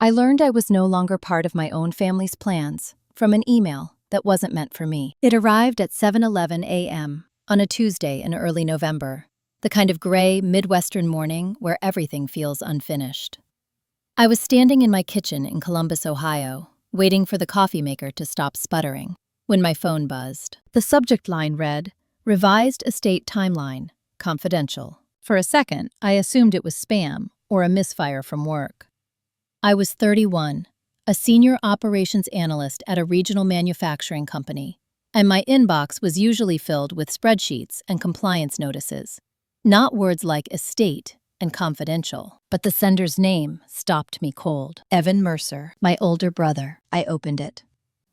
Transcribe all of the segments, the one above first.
I learned I was no longer part of my own family's plans from an email that wasn't meant for me. It arrived at 7:11 a.m. on a Tuesday in early November, the kind of gray, Midwestern morning where everything feels unfinished. I was standing in my kitchen in Columbus, Ohio, waiting for the coffee maker to stop sputtering, when my phone buzzed. The subject line read, "Revised Estate Timeline, Confidential." For a second, I assumed it was spam or a misfire from work. I was 31, a senior operations analyst at a regional manufacturing company, and my inbox was usually filled with spreadsheets and compliance notices, not words like estate and confidential. But the sender's name stopped me cold. Evan Mercer, my older brother. I opened it.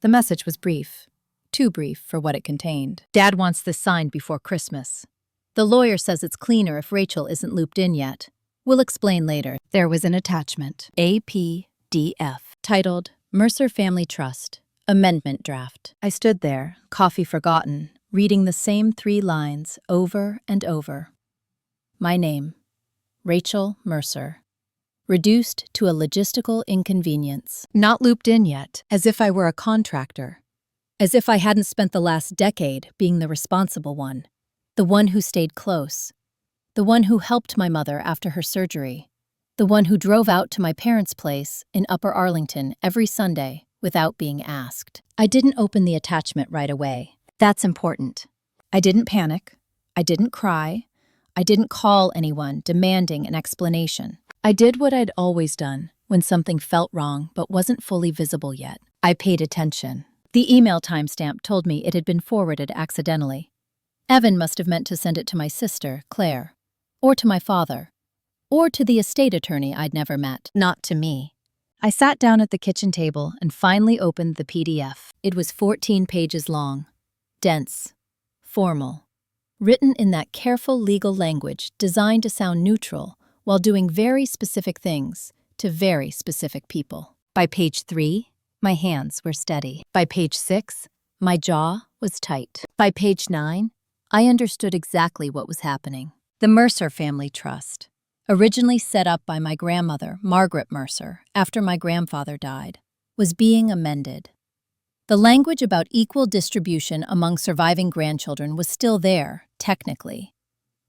The message was brief. Too brief for what it contained. "Dad wants this signed before Christmas. The lawyer says it's cleaner if Rachel isn't looped in yet. We'll explain later." There was an attachment, APDF, titled Mercer Family Trust, Amendment Draft. I stood there, coffee forgotten, reading the same 3 lines over and over. My name, Rachel Mercer. Reduced to a logistical inconvenience. Not looped in yet, as if I were a contractor. As if I hadn't spent the last decade being the responsible one. The one who stayed close. The one who helped my mother after her surgery. The one who drove out to my parents' place in Upper Arlington every Sunday without being asked. I didn't open the attachment right away. That's important. I didn't panic. I didn't cry. I didn't call anyone demanding an explanation. I did what I'd always done when something felt wrong but wasn't fully visible yet. I paid attention. The email timestamp told me it had been forwarded accidentally. Evan must have meant to send it to my sister, Claire, or to my father, or to the estate attorney I'd never met, not to me. I sat down at the kitchen table and finally opened the PDF. It was 14 pages long, dense, formal, written in that careful legal language designed to sound neutral while doing very specific things to very specific people. By page 3, my hands were steady. By page 6, my jaw was tight. By page 9, I understood exactly what was happening. The Mercer Family Trust, originally set up by my grandmother, Margaret Mercer, after my grandfather died, was being amended. The language about equal distribution among surviving grandchildren was still there, technically,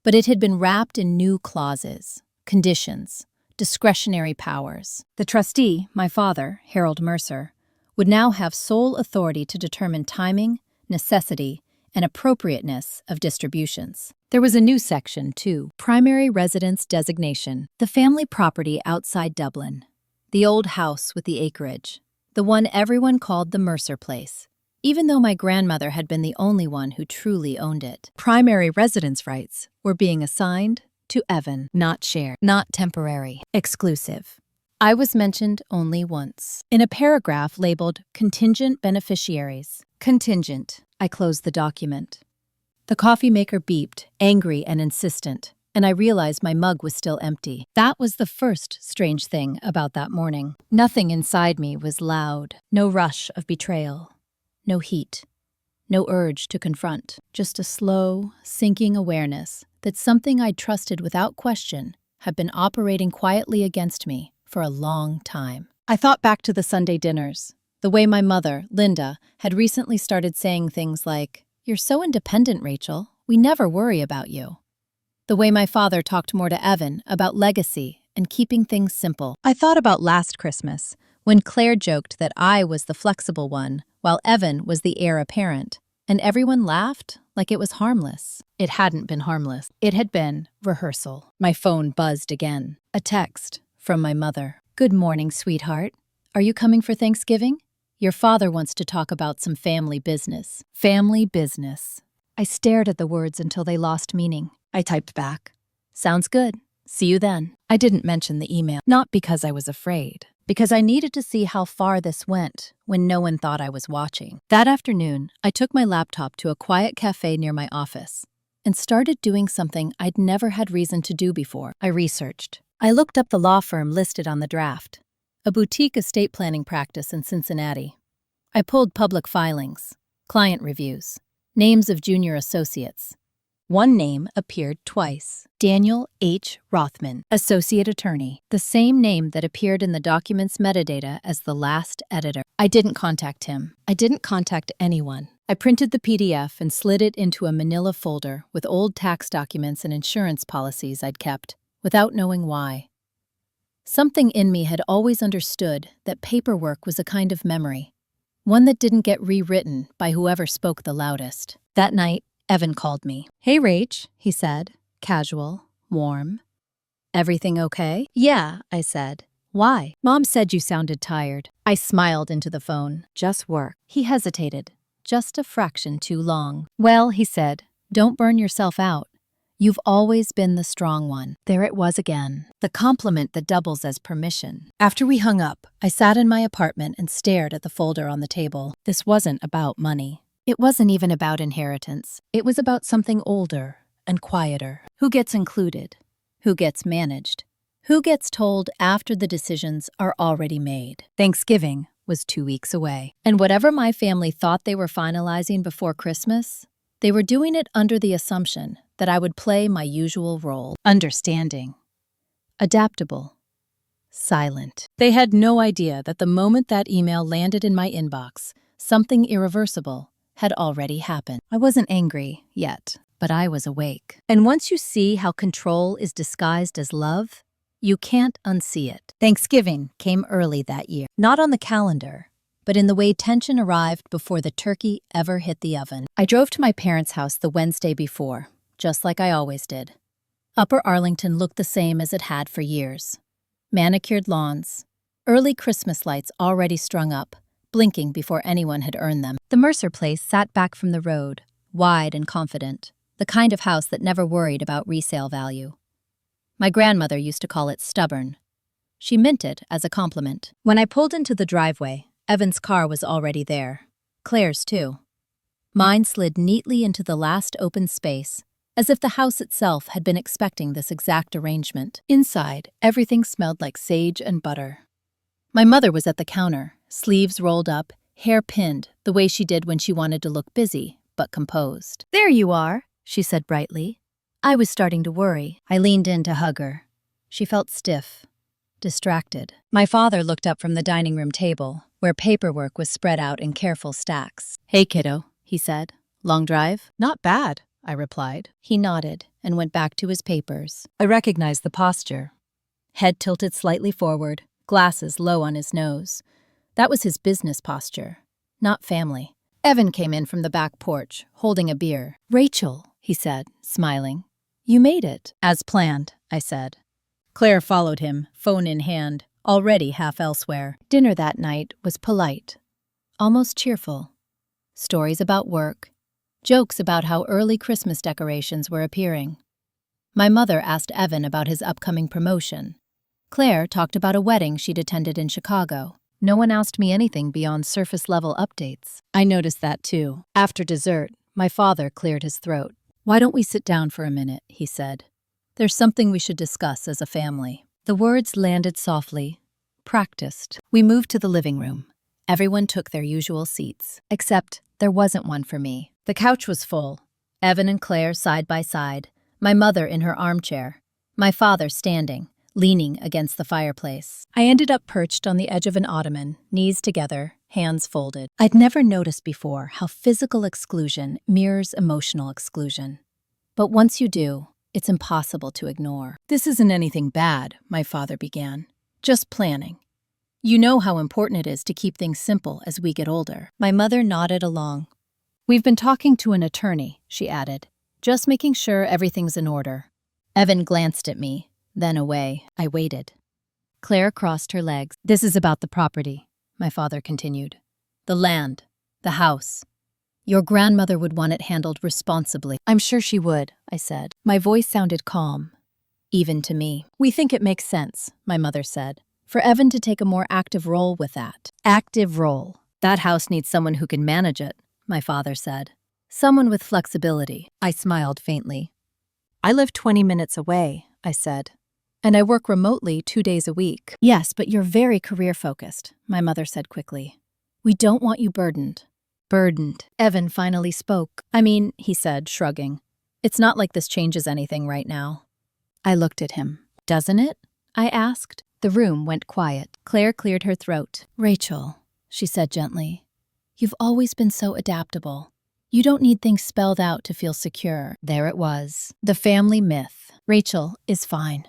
but it had been wrapped in new clauses, conditions, discretionary powers. The trustee, my father, Harold Mercer, would now have sole authority to determine timing, necessity, and appropriateness of distributions. There was a new section, too, primary residence designation, the family property outside Dublin, the old house with the acreage, the one everyone called the Mercer place, even though my grandmother had been the only one who truly owned it. Primary residence rights were being assigned to Evan, not shared, not temporary, exclusive. I was mentioned only once, in a paragraph labeled Contingent Beneficiaries. Contingent. I closed the document. The coffee maker beeped, angry and insistent, and I realized my mug was still empty. That was the first strange thing about that morning. Nothing inside me was loud. No rush of betrayal. No heat. No urge to confront. Just a slow, sinking awareness that something I'd trusted without question had been operating quietly against me for a long time. I thought back to the Sunday dinners, the way my mother, Linda, had recently started saying things like, "You're so independent, Rachel. We never worry about you." The way my father talked more to Evan about legacy and keeping things simple. I thought about last Christmas, when Claire joked that I was the flexible one, while Evan was the heir apparent, and everyone laughed like it was harmless. It hadn't been harmless. It had been rehearsal. My phone buzzed again. A text from my mother. "Good morning, sweetheart. Are you coming for Thanksgiving? Your father wants to talk about some family business." Family business. I stared at the words until they lost meaning. I typed back, "Sounds good. See you then." I didn't mention the email, not because I was afraid, because I needed to see how far this went when no one thought I was watching. That afternoon, I took my laptop to a quiet cafe near my office and started doing something I'd never had reason to do before. I researched. I looked up the law firm listed on the draft, a boutique estate planning practice in Cincinnati. I pulled public filings, client reviews, names of junior associates. One name appeared twice. Daniel H. Rothman, Associate Attorney, the same name that appeared in the document's metadata as the last editor. I didn't contact him. I didn't contact anyone. I printed the PDF and slid it into a manila folder with old tax documents and insurance policies I'd kept, without knowing why. Something in me had always understood that paperwork was a kind of memory, one that didn't get rewritten by whoever spoke the loudest. That night, Evan called me. "Hey, Rach," he said, casual, warm. "Everything okay?" "Yeah," I said. "Why?" "Mom said you sounded tired." I smiled into the phone. "Just work." He hesitated, just a fraction too long. "Well," he said, "don't burn yourself out. You've always been the strong one." There it was again, the compliment that doubles as permission. After we hung up, I sat in my apartment and stared at the folder on the table. This wasn't about money. It wasn't even about inheritance. It was about something older and quieter. Who gets included? Who gets managed? Who gets told after the decisions are already made? Thanksgiving was 2 weeks away. And whatever my family thought they were finalizing before Christmas, they were doing it under the assumption that I would play my usual role: understanding, adaptable, silent. They had no idea that the moment that email landed in my inbox, something irreversible had already happened. I wasn't angry yet, but I was awake. And once you see how control is disguised as love, you can't unsee it. Thanksgiving came early that year, not on the calendar, but in the way tension arrived before the turkey ever hit the oven. I drove to my parents' house the Wednesday before, just like I always did. Upper Arlington looked the same as it had for years. Manicured lawns, early Christmas lights already strung up, blinking before anyone had earned them. The Mercer place sat back from the road, wide and confident, the kind of house that never worried about resale value. My grandmother used to call it stubborn. She meant it as a compliment. When I pulled into the driveway, Evan's car was already there. Claire's too. Mine slid neatly into the last open space, as if the house itself had been expecting this exact arrangement. Inside, everything smelled like sage and butter. My mother was at the counter, sleeves rolled up, hair pinned, the way she did when she wanted to look busy, but composed. "There you are," she said brightly. I was starting to worry. I leaned in to hug her. She felt stiff, distracted. My father looked up from the dining room table, where paperwork was spread out in careful stacks. "Hey, kiddo," he said. "Long drive?" "Not bad," I replied. He nodded and went back to his papers. I recognized the posture. Head tilted slightly forward, glasses low on his nose. That was his business posture, not family. Evan came in from the back porch, holding a beer. "Rachel," he said, smiling. "You made it." "As planned," I said. Claire followed him, phone in hand, already half elsewhere. Dinner that night was polite, almost cheerful. Stories about work, jokes about how early Christmas decorations were appearing. My mother asked Evan about his upcoming promotion. Claire talked about a wedding she'd attended in Chicago. No one asked me anything beyond surface-level updates. I noticed that too. After dessert, my father cleared his throat. "Why don't we sit down for a minute?" he said. "There's something we should discuss as a family." The words landed softly, practiced. We moved to the living room. Everyone took their usual seats, except there wasn't one for me. The couch was full. Evan and Claire side by side, my mother in her armchair, my father standing, leaning against the fireplace. I ended up perched on the edge of an ottoman, knees together, hands folded. I'd never noticed before how physical exclusion mirrors emotional exclusion. But once you do, it's impossible to ignore. "This isn't anything bad," my father began. "Just planning. You know how important it is to keep things simple as we get older." My mother nodded along. "We've been talking to an attorney," she added, "just making sure everything's in order." Evan glanced at me, then away. I waited. Claire crossed her legs. "This is about the property," my father continued. "The land, the house. Your grandmother would want it handled responsibly." "I'm sure she would," I said. My voice sounded calm, even to me. "We think it makes sense," my mother said, "for Evan to take a more active role with that." "Active role. That house needs someone who can manage it," my father said. "Someone with flexibility." I smiled faintly. "I live 20 minutes away," I said. "And I work remotely 2 days a week." "Yes, but you're very career-focused," my mother said quickly. "We don't want you burdened." Burdened. Evan finally spoke. "I mean," he said, shrugging, It's not like this changes anything right now. I looked at him. Doesn't it? I asked. The room went quiet. Claire cleared her throat. Rachel, she said gently, you've always been so adaptable. You don't need things spelled out to feel secure. There it was. The family myth. Rachel is fine.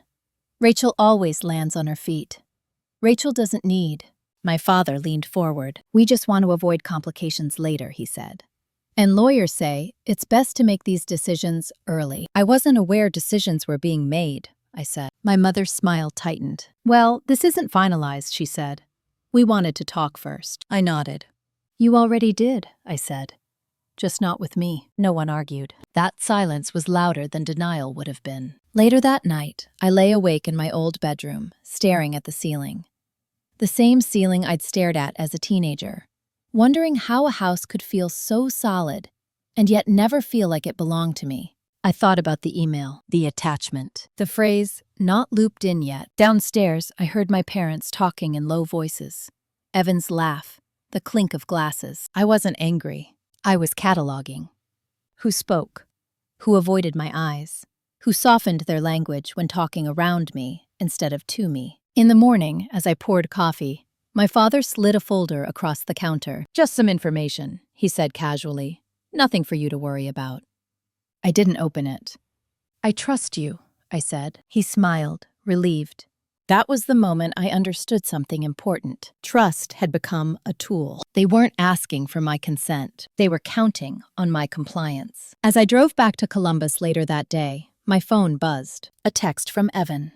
Rachel always lands on her feet. Rachel doesn't need. My father leaned forward. We just want to avoid complications later, he said. And lawyers say it's best to make these decisions early. I wasn't aware decisions were being made, I said. My mother's smile tightened. Well, this isn't finalized, she said. We wanted to talk first. I nodded. You already did, I said. Just not with me. No one argued. That silence was louder than denial would have been. Later that night, I lay awake in my old bedroom, staring at the ceiling. The same ceiling I'd stared at as a teenager, wondering how a house could feel so solid and yet never feel like it belonged to me. I thought about the email, the attachment, the phrase, not looped in yet. Downstairs, I heard my parents talking in low voices. Evan's laugh, the clink of glasses. I wasn't angry. I was cataloging. Who spoke? Who avoided my eyes? Who softened their language when talking around me instead of to me? In the morning, as I poured coffee, my father slid a folder across the counter. Just some information, he said casually. Nothing for you to worry about. I didn't open it. I trust you, I said. He smiled, relieved. That was the moment I understood something important. Trust had become a tool. They weren't asking for my consent. They were counting on my compliance. As I drove back to Columbus later that day, my phone buzzed. A text from Evan.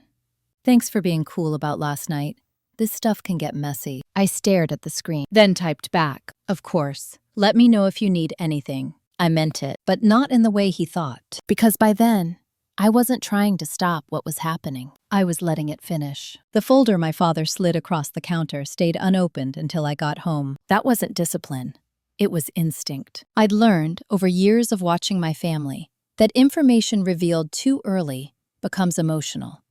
Thanks for being cool about last night. This stuff can get messy. I stared at the screen, then typed back. Of course. Let me know if you need anything. I meant it, but not in the way he thought. Because by then, I wasn't trying to stop what was happening. I was letting it finish. The folder my father slid across the counter stayed unopened until I got home. That wasn't discipline. It was instinct. I'd learned, over years of watching my family, that information revealed too early becomes emotional.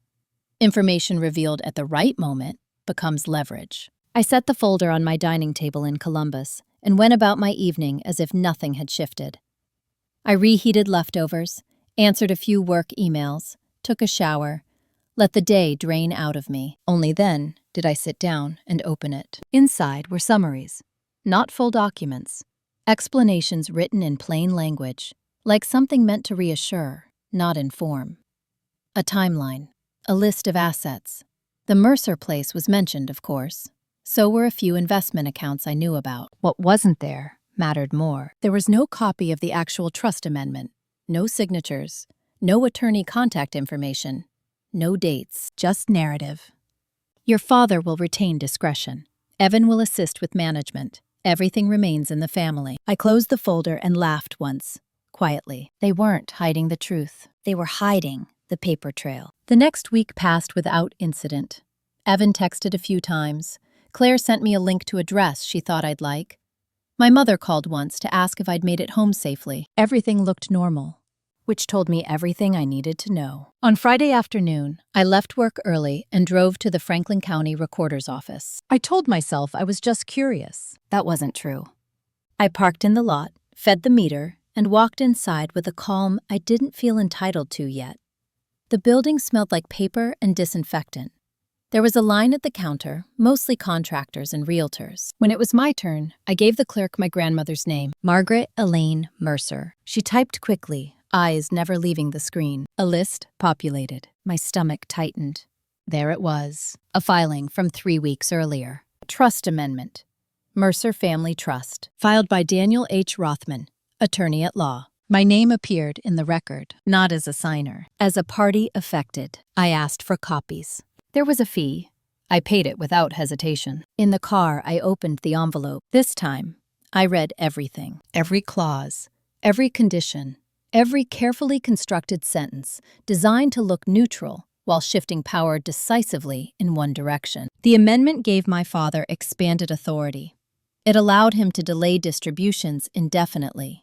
Information revealed at the right moment becomes leverage. I set the folder on my dining table in Columbus and went about my evening as if nothing had shifted. I reheated leftovers, answered a few work emails, took a shower, let the day drain out of me. Only then did I sit down and open it. Inside were summaries, not full documents, explanations written in plain language, like something meant to reassure, not inform. A timeline, a list of assets. The Mercer place was mentioned, of course. So were a few investment accounts I knew about. What wasn't there mattered more. There was no copy of the actual trust amendment, no signatures, no attorney contact information, no dates, just narrative. Your father will retain discretion. Evan will assist with management. Everything remains in the family. I closed the folder and laughed once, quietly. They weren't hiding the truth. They were hiding the paper trail. The next week passed without incident. Evan texted a few times. Claire sent me a link to a dress she thought I'd like. My mother called once to ask if I'd made it home safely. Everything looked normal, which told me everything I needed to know. On Friday afternoon, I left work early and drove to the Franklin County Recorder's office. I told myself I was just curious. That wasn't true. I parked in the lot, fed the meter, and walked inside with a calm I didn't feel entitled to yet. The building smelled like paper and disinfectant. There was a line at the counter, mostly contractors and realtors. When it was my turn, I gave the clerk my grandmother's name, Margaret Elaine Mercer. She typed quickly, eyes never leaving the screen. A list populated. My stomach tightened. There it was, a filing from 3 weeks earlier. Trust Amendment. Mercer Family Trust, filed by Daniel H. Rothman, attorney at law. My name appeared in the record, not as a signer, as a party affected. I asked for copies. There was a fee. I paid it without hesitation. In the car, I opened the envelope. This time, I read everything. Every clause, every condition, every carefully constructed sentence designed to look neutral while shifting power decisively in one direction. The amendment gave my father expanded authority. It allowed him to delay distributions indefinitely.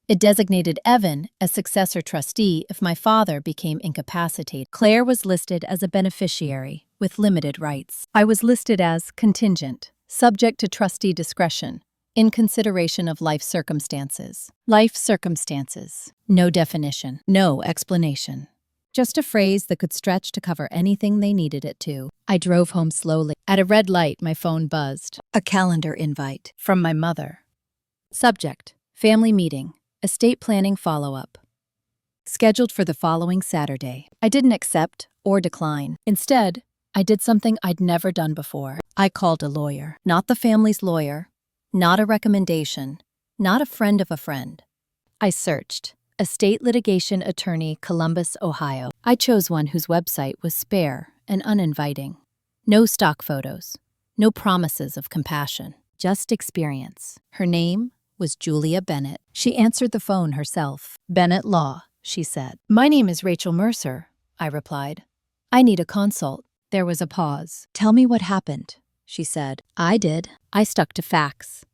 It designated Evan as successor trustee if my father became incapacitated. Claire was listed as a beneficiary with limited rights. I was listed as contingent, subject to trustee discretion, in consideration of life circumstances. Life circumstances. No definition. No explanation. Just a phrase that could stretch to cover anything they needed it to. I drove home slowly. At a red light, my phone buzzed. A calendar invite from my mother. Subject: family meeting, estate planning follow-up. Scheduled for the following Saturday. I didn't accept or decline. Instead, I did something I'd never done before. I called a lawyer. Not the family's lawyer, not a recommendation, not a friend of a friend. I searched. Estate litigation attorney, Columbus, Ohio. I chose one whose website was spare and uninviting. No stock photos, no promises of compassion, just experience. Her name was Julia Bennett. She answered the phone herself. Bennett Law, she said. My name is Rachel Mercer, I replied. I need a consult. There was a pause. Tell me what happened, she said. I did. I stuck to facts,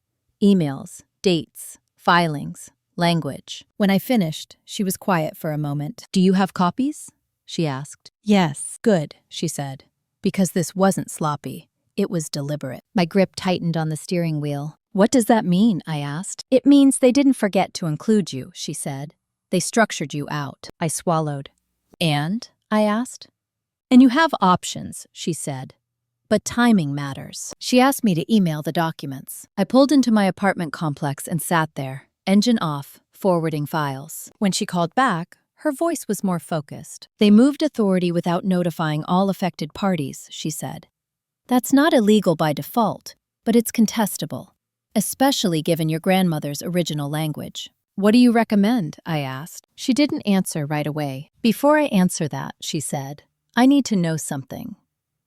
emails, dates, filings, language. When I finished, she was quiet for a moment. Do you have copies? She asked. Yes. Good, she said. Because this wasn't sloppy. It was deliberate. My grip tightened on the steering wheel. What does that mean? I asked. It means they didn't forget to include you, she said. They structured you out. I swallowed. And? I asked. And you have options, she said. But timing matters. She asked me to email the documents. I pulled into my apartment complex and sat there, engine off, forwarding files. When she called back, her voice was more focused. They moved authority without notifying all affected parties, she said. That's not illegal by default, but it's contestable, especially given your grandmother's original language. What do you recommend? I asked. She didn't answer right away. Before I answer that, she said, I need to know something.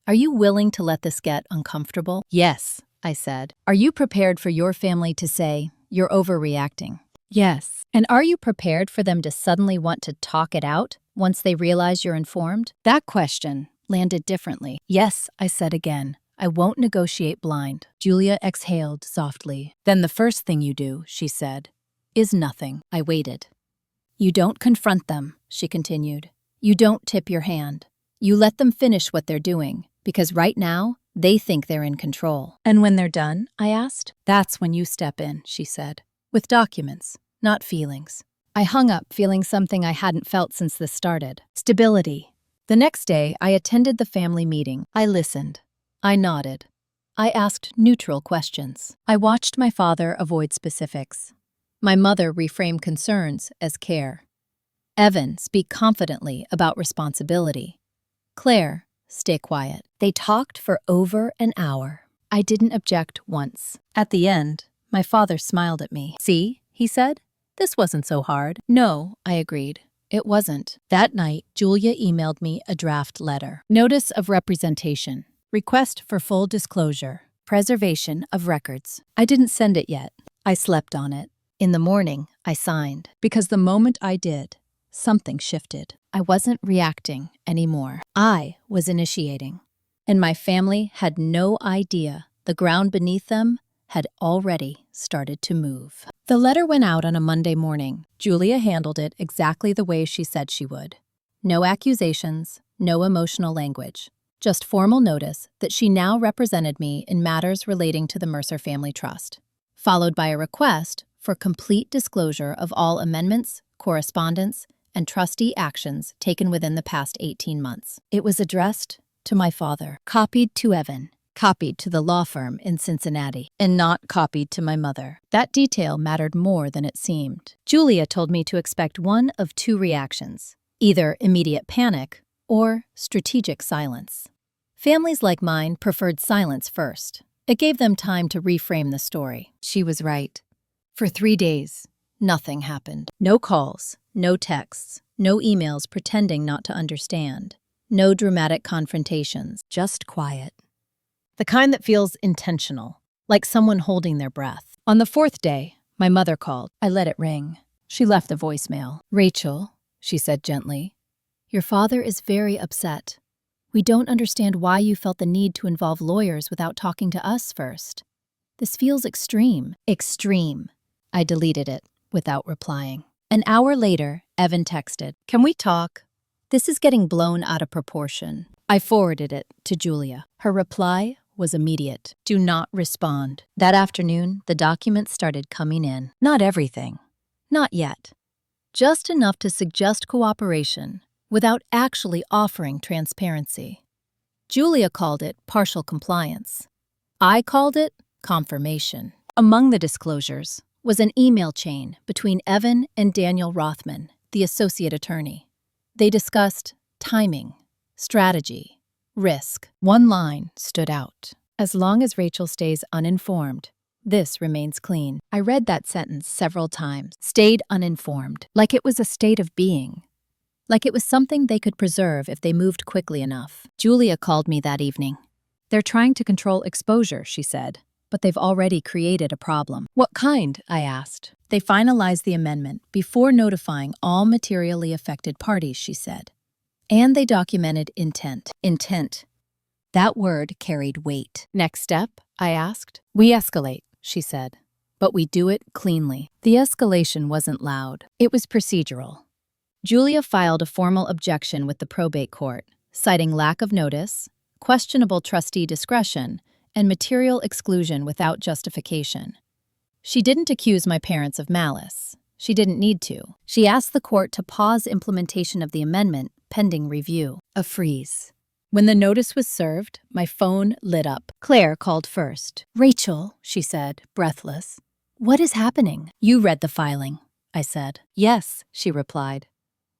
Are you willing to let this get uncomfortable? Yes, I said. Are you prepared for your family to say, you're overreacting? Yes. And are you prepared for them to suddenly want to talk it out once they realize you're informed? That question landed differently. Yes, I said again. I won't negotiate blind. Julia exhaled softly. Then the first thing you do, she said, is nothing. I waited. You don't confront them, she continued. You don't tip your hand. You let them finish what they're doing, because right now, they think they're in control. And when they're done, I asked, that's when you step in, she said, with documents, not feelings. I hung up feeling something I hadn't felt since this started. Stability. The next day, I attended the family meeting. I listened. I nodded. I asked neutral questions. I watched my father avoid specifics. My mother reframe concerns as care. Evan speak confidently about responsibility. Claire, stay quiet. They talked for over an hour. I didn't object once. At the end, my father smiled at me. See, he said, this wasn't so hard. No, I agreed. It wasn't. That night, Julia emailed me a draft letter. Notice of representation. Request for full disclosure. Preservation of records. I didn't send it yet. I slept on it. In the morning, I signed. Because the moment I did, something shifted. I wasn't reacting anymore. I was initiating. And my family had no idea the ground beneath them had already started to move. The letter went out on a Monday morning. Julia handled it exactly the way she said she would. No accusations, no emotional language. Just formal notice that she now represented me in matters relating to the Mercer Family Trust, followed by a request for complete disclosure of all amendments, correspondence, and trustee actions taken within the past 18 months. It was addressed to my father, copied to Evan, copied to the law firm in Cincinnati, and not copied to my mother. That detail mattered more than it seemed. Julia told me to expect one of two reactions, either immediate panic or strategic silence. Families like mine preferred silence first. It gave them time to reframe the story. She was right. For 3 days, nothing happened. No calls, no texts, no emails pretending not to understand, no dramatic confrontations, just quiet. The kind that feels intentional, like someone holding their breath. On the 4th day, my mother called. I let it ring. She left a voicemail. Rachel, she said gently, your father is very upset. We don't understand why you felt the need to involve lawyers without talking to us first. This feels extreme. Extreme. I deleted it without replying. An hour later, Evan texted, "Can we talk? This is getting blown out of proportion." I forwarded it to Julia. Her reply was immediate. Do not respond. That afternoon, the documents started coming in. Not everything. Not yet. Just enough to suggest cooperation without actually offering transparency. Julia called it partial compliance. I called it confirmation. Among the disclosures was an email chain between Evan and Daniel Rothman, the associate attorney. They discussed timing, strategy, risk. One line stood out. As long as Rachel stays uninformed, this remains clean. I read that sentence several times. Stayed uninformed, like it was a state of being. Like it was something they could preserve if they moved quickly enough. Julia called me that evening. They're trying to control exposure, she said, but they've already created a problem. What kind? I asked. They finalized the amendment before notifying all materially affected parties, she said. And they documented intent. Intent. That word carried weight. Next step? I asked. We escalate, she said, but we do it cleanly. The escalation wasn't loud. It was procedural. Julia filed a formal objection with the probate court, citing lack of notice, questionable trustee discretion, and material exclusion without justification. She didn't accuse my parents of malice. She didn't need to. She asked the court to pause implementation of the amendment pending review. A freeze. When the notice was served, my phone lit up. Claire called first. Rachel, she said, breathless. What is happening? You read the filing, I said. Yes, she replied.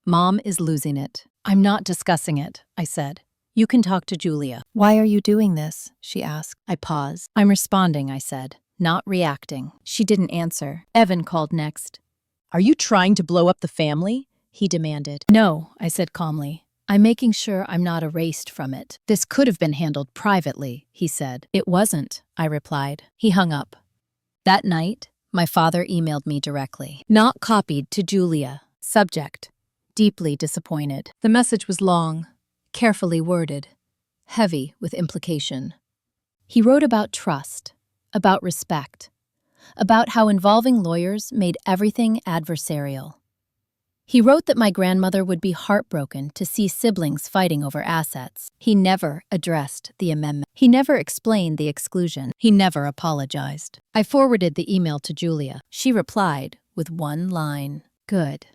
Mom is losing it. I'm not discussing it, I said. You can talk to Julia. Why are you doing this? She asked. I paused. I'm responding, I said, not reacting. She didn't answer. Evan called next. Are you trying to blow up the family? He demanded. No, I said calmly. I'm making sure I'm not erased from it. This could have been handled privately, he said. It wasn't, I replied. He hung up. That night, my father emailed me directly. Not copied to Julia. Subject. Deeply disappointed. The message was long, carefully worded, heavy with implication. He wrote about trust, about respect, about how involving lawyers made everything adversarial. He wrote that my grandmother would be heartbroken to see siblings fighting over assets. He never addressed the amendment. He never explained the exclusion. He never apologized. I forwarded the email to Julia. She replied with one line. Good.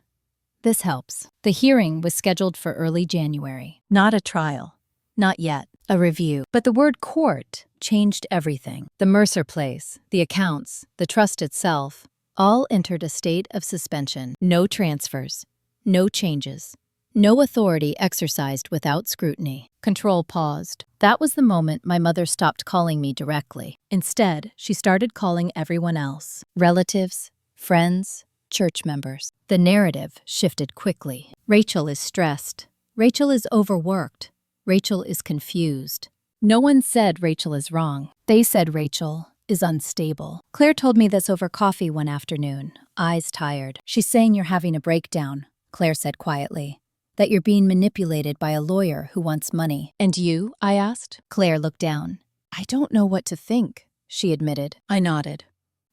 This helps. The hearing was scheduled for early January. Not a trial. Not yet. A review. But the word court changed everything. The Mercer place, the accounts, the trust itself, all entered a state of suspension. No transfers. No changes. No authority exercised without scrutiny. Control paused. That was the moment my mother stopped calling me directly. Instead, she started calling everyone else. Relatives, friends, church members. The narrative shifted quickly. Rachel is stressed. Rachel is overworked. Rachel is confused. No one said Rachel is wrong. They said Rachel is unstable. Claire told me this over coffee one afternoon, eyes tired. She's saying you're having a breakdown, Claire said quietly. That you're being manipulated by a lawyer who wants money. And you? I asked. Claire looked down. I don't know what to think, she admitted. I nodded.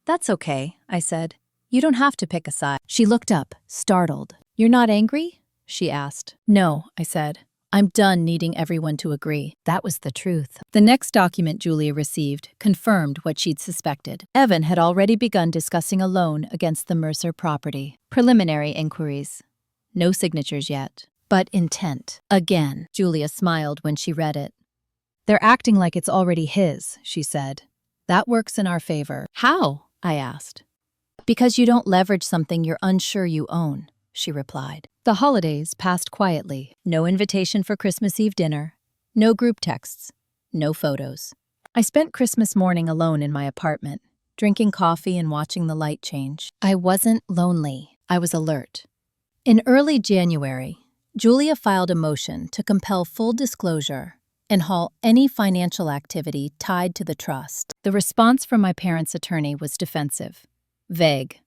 That's okay, I said. You don't have to pick a side. She looked up, startled. You're not angry? She asked. No, I said. I'm done needing everyone to agree. That was the truth. The next document Julia received confirmed what she'd suspected. Evan had already begun discussing a loan against the Mercer property. Preliminary inquiries. No signatures yet. But intent. Again, Julia smiled when she read it. They're acting like it's already his, she said. That works in our favor. How? I asked. Because you don't leverage something you're unsure you own, she replied. The holidays passed quietly. No invitation for Christmas Eve dinner. No group texts. No photos. I spent Christmas morning alone in my apartment, drinking coffee and watching the light change. I wasn't lonely. I was alert. In early January, Julia filed a motion to compel full disclosure and halt any financial activity tied to the trust. The response from my parents' attorney was defensive, vague,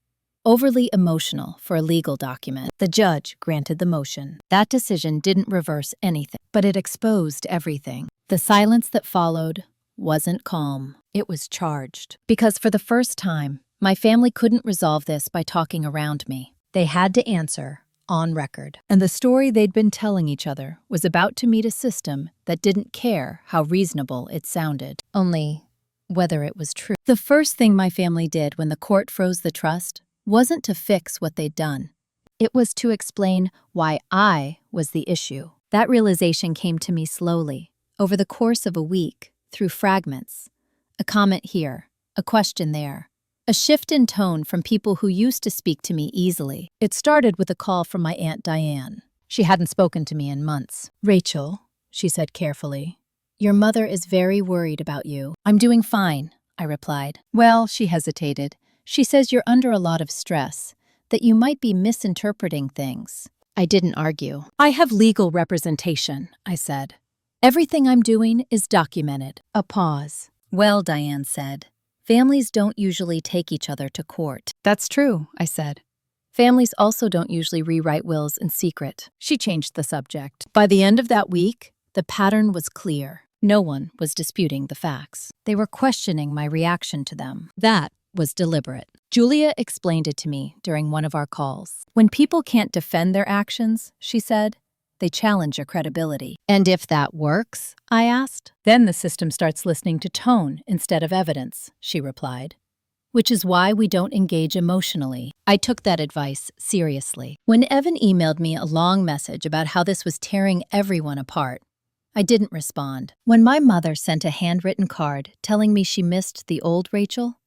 overly emotional for a legal document. The judge granted the motion. That decision didn't reverse anything, but it exposed everything. The silence that followed wasn't calm. It was charged. Because for the first time, my family couldn't resolve this by talking around me. They had to answer, on record. And the story they'd been telling each other was about to meet a system that didn't care how reasonable it sounded, only whether it was true. The first thing my family did when the court froze the trust wasn't to fix what they'd done. It was to explain why I was the issue. That realization came to me slowly, over the course of a week, through fragments. A comment here, a question there. A shift in tone from people who used to speak to me easily. It started with a call from my Aunt Diane. She hadn't spoken to me in months. "Rachel," she said carefully, "your mother is very worried about you." "I'm doing fine," I replied. "Well," she hesitated. "She says you're under a lot of stress, that you might be misinterpreting things." I didn't argue. "I have legal representation," I said. "Everything I'm doing is documented." A pause. "Well," Diane said, "families don't usually take each other to court." "That's true," I said. "Families also don't usually rewrite wills in secret." She changed the subject. By the end of that week, the pattern was clear. No one was disputing the facts. They were questioning my reaction to them. That was deliberate. Julia explained it to me during one of our calls. When people can't defend their actions, she said, they challenge your credibility. "And if that works?" I asked. "Then the system starts listening to tone instead of evidence," she replied. "Which is why we don't engage emotionally." I took that advice seriously. When Evan emailed me a long message about how this was tearing everyone apart, I didn't respond. When my mother sent a handwritten card telling me she missed the old Rachel,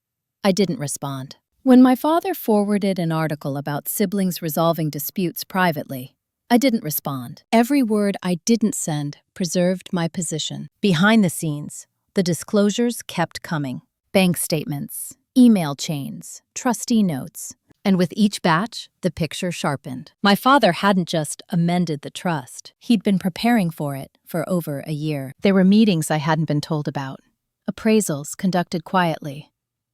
I didn't respond. When my father forwarded an article about siblings resolving disputes privately, I didn't respond. Every word I didn't send preserved my position. Behind the scenes, the disclosures kept coming. Bank statements, email chains, trustee notes. And with each batch, the picture sharpened. My father hadn't just amended the trust. He'd been preparing for it for over a year. There were meetings I hadn't been told about, appraisals conducted quietly,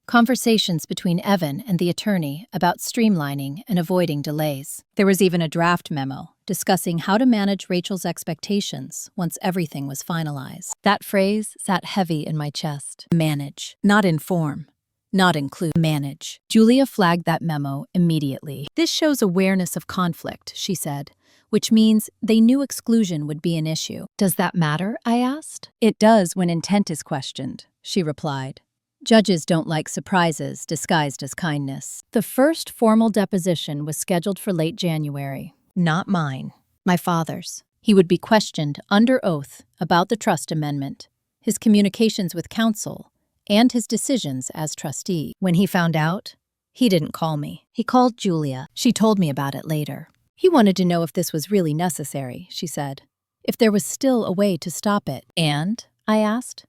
conversations between Evan and the attorney about streamlining and avoiding delays. There was even a draft memo discussing how to manage Rachel's expectations once everything was finalized. That phrase sat heavy in my chest. Manage, not inform, not include. Manage. Julia flagged that memo immediately. "This shows awareness of conflict," she said, "which means they knew exclusion would be an issue." "Does that matter?" I asked. "It does when intent is questioned," she replied. "Judges don't like surprises disguised as kindness." The first formal deposition was scheduled for late January. Not mine, my father's. He would be questioned under oath about the trust amendment, his communications with counsel, and his decisions as trustee. When he found out, he didn't call me. He called Julia. She told me about it later. "He wanted to know if this was really necessary," she said, "if there was still a way to stop it." "And?" I asked.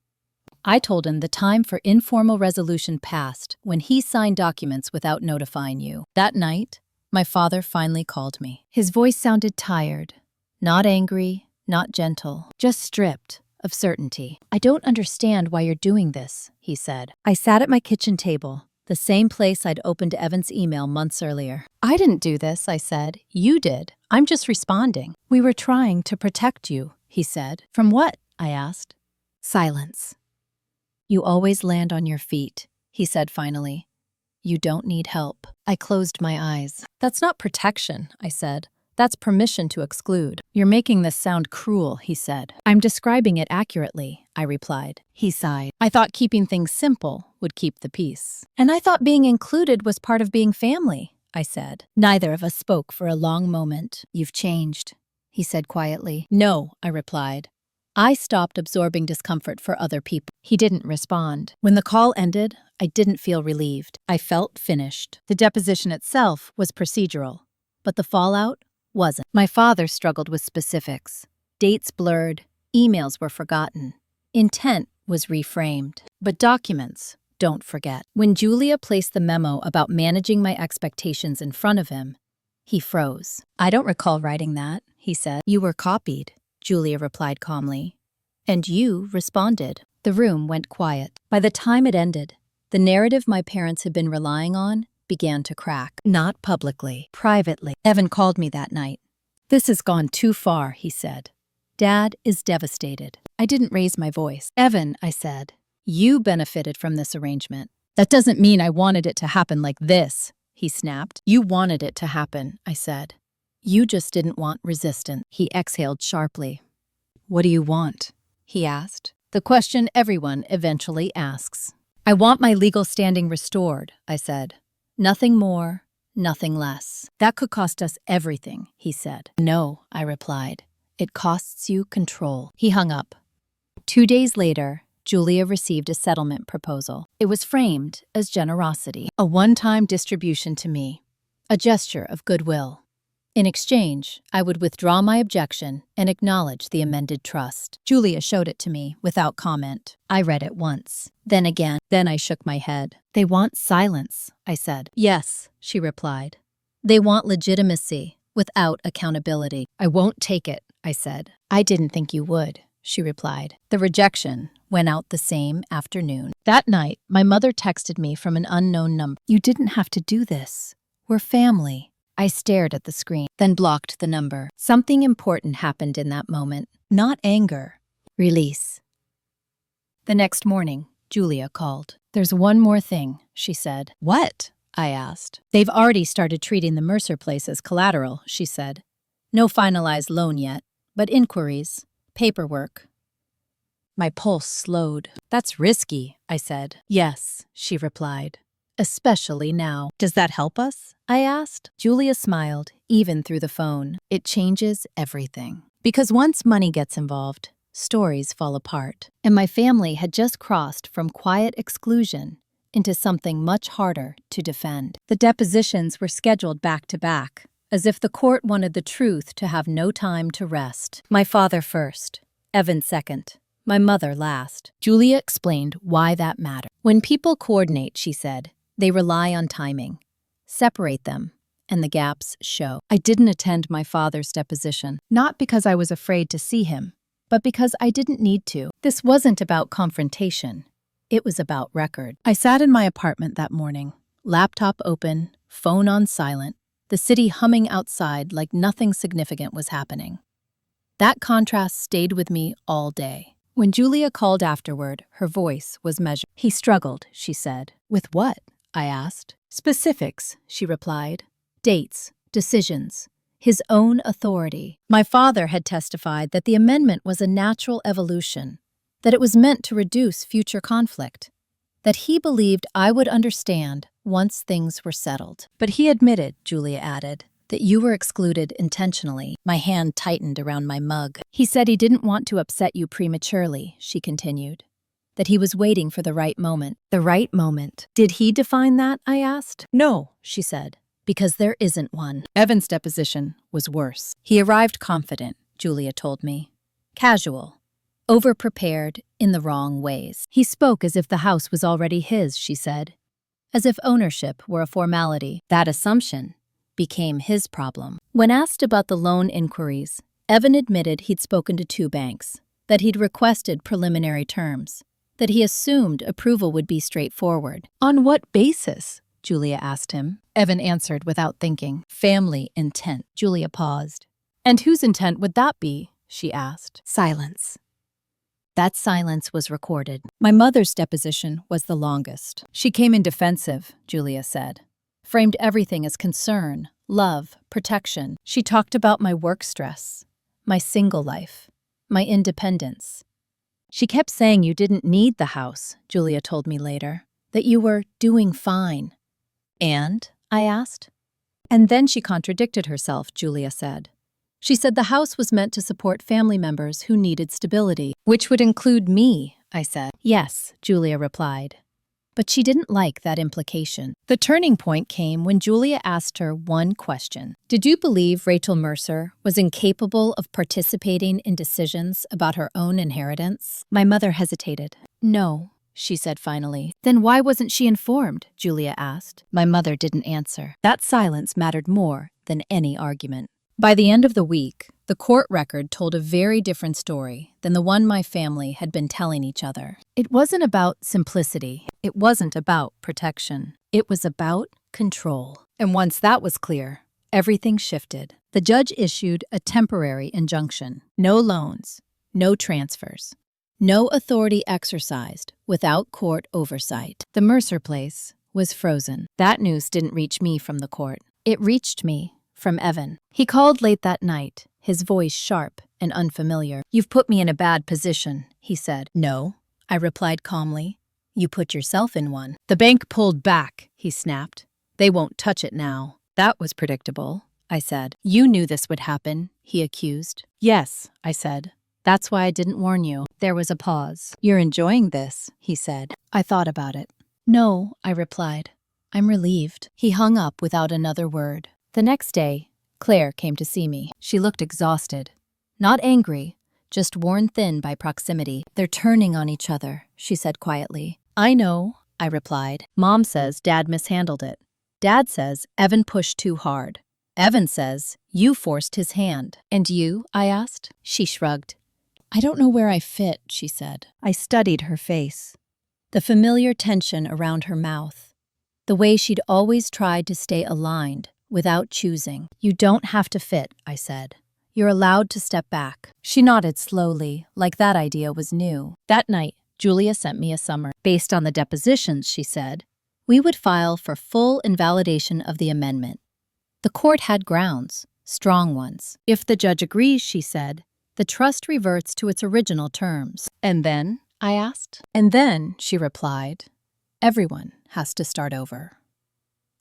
I told him the time for informal resolution passed when he signed documents without notifying you. That night, my father finally called me. His voice sounded tired, not angry, not gentle, just stripped of certainty. "I don't understand why you're doing this," he said. I sat at my kitchen table, the same place I'd opened Evan's email months earlier. "I didn't do this," I said. "You did. I'm just responding." "We were trying to protect you," he said. "From what?" I asked. Silence. "You always land on your feet," he said finally. "You don't need help." I closed my eyes. "That's not protection," I said. "That's permission to exclude." "You're making this sound cruel," he said. "I'm describing it accurately," I replied. He sighed. "I thought keeping things simple would keep the peace." "And I thought being included was part of being family," I said. Neither of us spoke for a long moment. "You've changed," he said quietly. "No," I replied. I stopped absorbing discomfort for other people. He didn't respond. When the call ended, I didn't feel relieved. I felt finished. The deposition itself was procedural, but the fallout wasn't. My father struggled with specifics. Dates blurred, emails were forgotten. Intent was reframed. But documents, don't forget. When Julia placed the memo about managing my expectations in front of him, he froze. "I don't recall writing that," he said. "You were copied," Julia replied calmly. "And you responded." The room went quiet. By the time it ended, the narrative my parents had been relying on began to crack. Not publicly, privately. Evan called me that night. "This has gone too far," he said. "Dad is devastated." I didn't raise my voice. "Evan," I said, "you benefited from this arrangement." "That doesn't mean I wanted it to happen like this," he snapped. "You wanted it to happen," I said. You just didn't want resistance." He exhaled sharply. "What do you want?" he asked. The question everyone eventually asks. "I want my legal standing restored," I said. "Nothing more, nothing less." "That could cost us everything," he said. "No," I replied. "It costs you control." He hung up. 2 days later, Julia received a settlement proposal. It was framed as generosity, a one-time distribution to me, a gesture of goodwill. In exchange, I would withdraw my objection and acknowledge the amended trust. Julia showed it to me without comment. I read it once, then again. Then I shook my head. "They want silence," I said. "Yes," she replied. "They want legitimacy without accountability." "I won't take it," I said. "I didn't think you would," she replied. The rejection went out the same afternoon. That night, my mother texted me from an unknown number. "You didn't have to do this. We're family." I stared at the screen, then blocked the number. Something important happened in that moment. Not anger. Release. The next morning, Julia called. "There's one more thing," she said. "What?" I asked. "They've already started treating the Mercer place as collateral," she said. "No finalized loan yet, but inquiries, paperwork." My pulse slowed. "That's risky," I said. "Yes," she replied. "Especially now." "Does that help us?" I asked. Julia smiled, even through the phone. "It changes everything. Because once money gets involved, stories fall apart." And my family had just crossed from quiet exclusion into something much harder to defend. The depositions were scheduled back to back, as if the court wanted the truth to have no time to rest. My father first, Evan second, my mother last. Julia explained why that mattered. "When people coordinate," she said, "they rely on timing. Separate them, and the gaps show." I didn't attend my father's deposition, not because I was afraid to see him, but because I didn't need to. This wasn't about confrontation. It was about record. I sat in my apartment that morning, laptop open, phone on silent, the city humming outside like nothing significant was happening. That contrast stayed with me all day. When Julia called afterward, her voice was measured. "He struggled," she said. "With what?" I asked. "Specifics," she replied. "Dates, decisions, his own authority." My father had testified that the amendment was a natural evolution, that it was meant to reduce future conflict, that he believed I would understand once things were settled. "But he admitted," Julia added, "that you were excluded intentionally." My hand tightened around my mug. "He said he didn't want to upset you prematurely," she continued. "That he was waiting for the right moment." The right moment. Did he define that? I asked. "No," she said, "because there isn't one." Evan's deposition was worse. He arrived confident, Julia told me. Casual. Over-prepared in the wrong ways. He spoke as if the house was already his, she said. As if ownership were a formality. That assumption became his problem. When asked about the loan inquiries, Evan admitted he'd spoken to 2 banks, that he'd requested preliminary terms, that he assumed approval would be straightforward. "On what basis?" Julia asked him. Evan answered without thinking. "Family intent." Julia paused. "And whose intent would that be?" she asked. Silence. That silence was recorded. My mother's deposition was the longest. She came in defensive, Julia said. Framed everything as concern, love, protection. She talked about my work stress, my single life, my independence. "She kept saying you didn't need the house," Julia told me later, "that you were doing fine." "And?" I asked. "And then she contradicted herself," Julia said. "She said the house was meant to support family members who needed stability." "Which would include me," I said. "Yes," Julia replied. But she didn't like that implication. The turning point came when Julia asked her one question. "Did you believe Rachel Mercer was incapable of participating in decisions about her own inheritance?" My mother hesitated. "No," she said finally. "Then why wasn't she informed?" Julia asked. My mother didn't answer. That silence mattered more than any argument. By the end of the week, the court record told a very different story than the one my family had been telling each other. It wasn't about simplicity. It wasn't about protection. It was about control. And once that was clear, everything shifted. The judge issued a temporary injunction. No loans, no transfers, no authority exercised without court oversight. The Mercer place was frozen. That news didn't reach me from the court. It reached me from Evan. He called late that night, his voice sharp and unfamiliar. "You've put me in a bad position," he said. "No," I replied calmly. "You put yourself in one." "The bank pulled back," he snapped. "They won't touch it now." "That was predictable," I said. "You knew this would happen," he accused. "Yes," I said. "That's why I didn't warn you." There was a pause. "You're enjoying this," he said. I thought about it. "No," I replied. "I'm relieved." He hung up without another word. The next day, Claire came to see me. She looked exhausted. Not angry, just worn thin by proximity. "They're turning on each other," she said quietly. "I know," I replied. "Mom says Dad mishandled it. Dad says Evan pushed too hard. Evan says you forced his hand." "And you?" I asked. She shrugged. "I don't know where I fit," she said. I studied her face. The familiar tension around her mouth. The way she'd always tried to stay aligned without choosing. "You don't have to fit," I said. "You're allowed to step back." She nodded slowly, like that idea was new. That night, Julia sent me a summary. Based on the depositions, she said, we would file for full invalidation of the amendment. The court had grounds, strong ones. If the judge agrees, she said, the trust reverts to its original terms. "And then?" I asked. "And then," she replied, "everyone has to start over.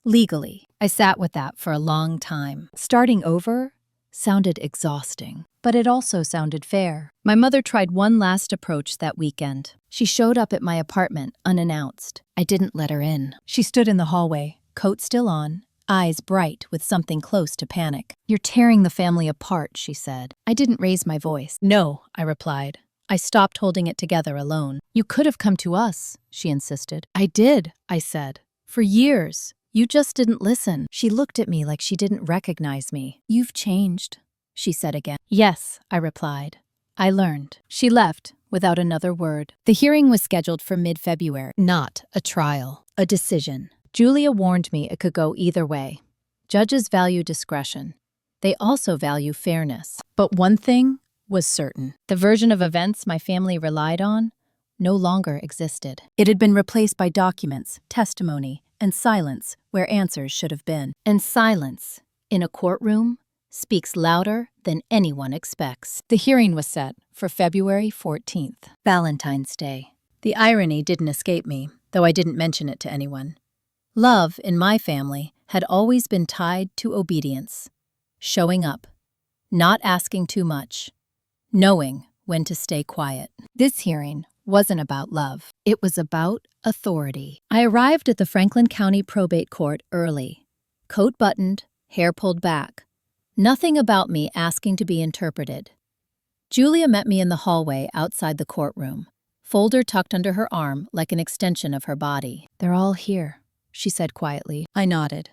Legally." I sat with that for a long time. Starting over sounded exhausting, but it also sounded fair. My mother tried one last approach that weekend. She showed up at my apartment unannounced. I didn't let her in. She stood in the hallway, coat still on, eyes bright with something close to panic. "You're tearing the family apart," she said. I didn't raise my voice. "No," I replied. I stopped holding it together alone. "You could have come to us," she insisted. "I did," I said. "For years. You just didn't listen." She looked at me like she didn't recognize me. "You've changed," she said again. "Yes," I replied. "I learned." She left without another word. The hearing was scheduled for mid-February. Not a trial, a decision. Julia warned me it could go either way. Judges value discretion. They also value fairness. But one thing was certain. The version of events my family relied on no longer existed. It had been replaced by documents, testimony, and silence where answers should have been. And silence, in a courtroom, speaks louder than anyone expects. The hearing was set for February 14th, Valentine's Day. The irony didn't escape me, though I didn't mention it to anyone. Love, in my family, had always been tied to obedience. Showing up. Not asking too much. Knowing when to stay quiet. This hearing wasn't about love. It was about authority. I arrived at the Franklin County Probate Court early. Coat buttoned, hair pulled back. Nothing about me asking to be interpreted. Julia met me in the hallway outside the courtroom, folder tucked under her arm like an extension of her body. "They're all here," she said quietly. I nodded.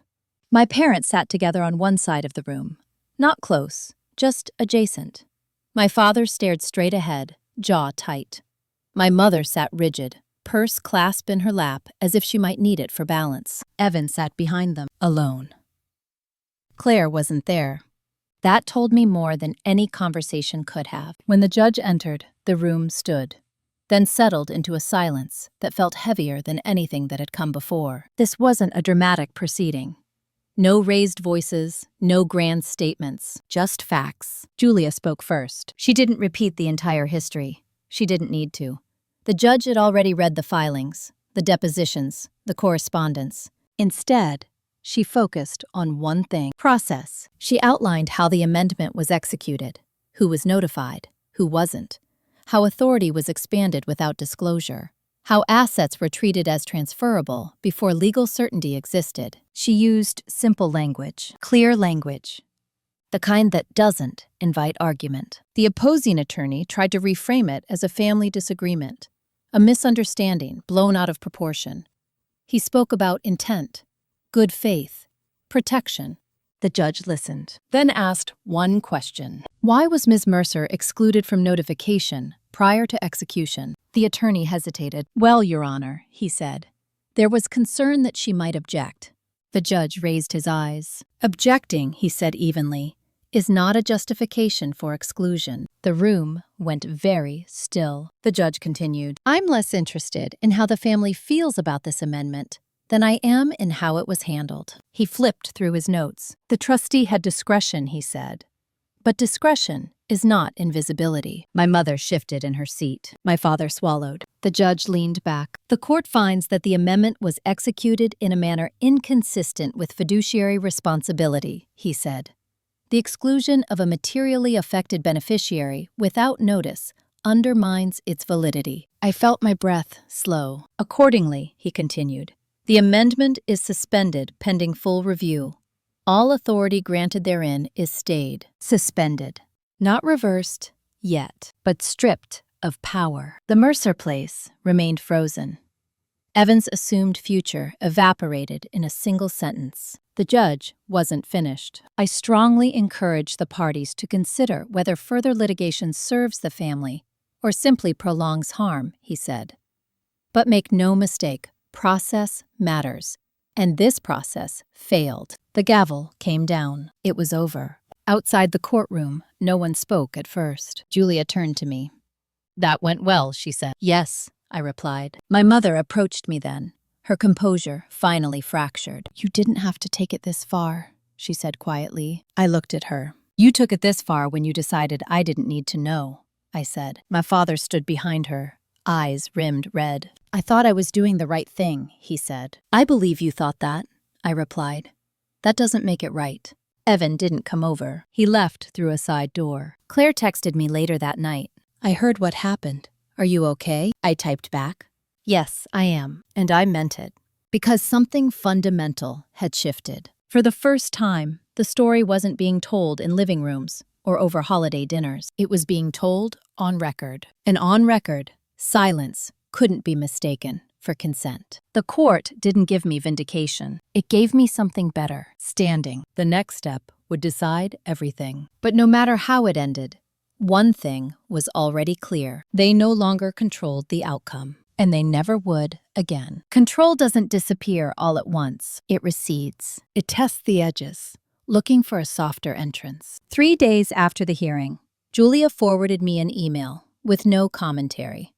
My parents sat together on one side of the room. Not close, just adjacent. My father stared straight ahead, jaw tight. My mother sat rigid, purse clasped in her lap as if she might need it for balance. Evan sat behind them, alone. Claire wasn't there. That told me more than any conversation could have. When the judge entered, the room stood, then settled into a silence that felt heavier than anything that had come before. This wasn't a dramatic proceeding. No raised voices, no grand statements, just facts. Julia spoke first. She didn't repeat the entire history. She didn't need to. The judge had already read the filings, the depositions, the correspondence. Instead, she focused on one thing: process. She outlined how the amendment was executed, who was notified, who wasn't, how authority was expanded without disclosure, how assets were treated as transferable before legal certainty existed. She used simple language, clear language, the kind that doesn't invite argument. The opposing attorney tried to reframe it as a family disagreement, a misunderstanding blown out of proportion. He spoke about intent, good faith, protection. The judge listened, then asked one question. Why was Ms. Mercer excluded from notification prior to execution? The attorney hesitated. "Well, Your Honor," he said, "there was concern that she might object." The judge raised his eyes. "Objecting," he said evenly, "is not a justification for exclusion." The room went very still. The judge continued, "I'm less interested in how the family feels about this amendment than I am in how it was handled. He flipped through his notes. The trustee had discretion, he said. But discretion is not invisibility. My mother shifted in her seat. My father swallowed. The judge leaned back. The court finds that the amendment was executed in a manner inconsistent with fiduciary responsibility, he said. The exclusion of a materially affected beneficiary without notice undermines its validity. I felt my breath slow. Accordingly, he continued, the amendment is suspended pending full review. All authority granted therein is stayed, suspended, not reversed yet, but stripped of power. The Mercer place remained frozen. Evan's assumed future evaporated in a single sentence. The judge wasn't finished. I strongly encourage the parties to consider whether further litigation serves the family or simply prolongs harm, he said. But make no mistake, process matters. And this process failed. The gavel came down. It was over. Outside the courtroom, no one spoke at first. Julia turned to me. That went well, she said. Yes, I replied. My mother approached me then, her composure finally fractured. You didn't have to take it this far, she said quietly. I looked at her. You took it this far when you decided I didn't need to know, I said. My father stood behind her, eyes rimmed red. I thought I was doing the right thing, he said. I believe you thought that, I replied. That doesn't make it right. Evan didn't come over. He left through a side door. Claire texted me later that night. I heard what happened. Are you okay? I typed back. Yes, I am. And I meant it. Because something fundamental had shifted. For the first time, the story wasn't being told in living rooms or over holiday dinners. It was being told on record. And on record, silence couldn't be mistaken for consent. The court didn't give me vindication. It gave me something better, standing. The next step would decide everything. But no matter how it ended, one thing was already clear. They no longer controlled the outcome, and they never would again. Control doesn't disappear all at once. It recedes. It tests the edges, looking for a softer entrance. 3 days after the hearing, Julia forwarded me an email with no commentary.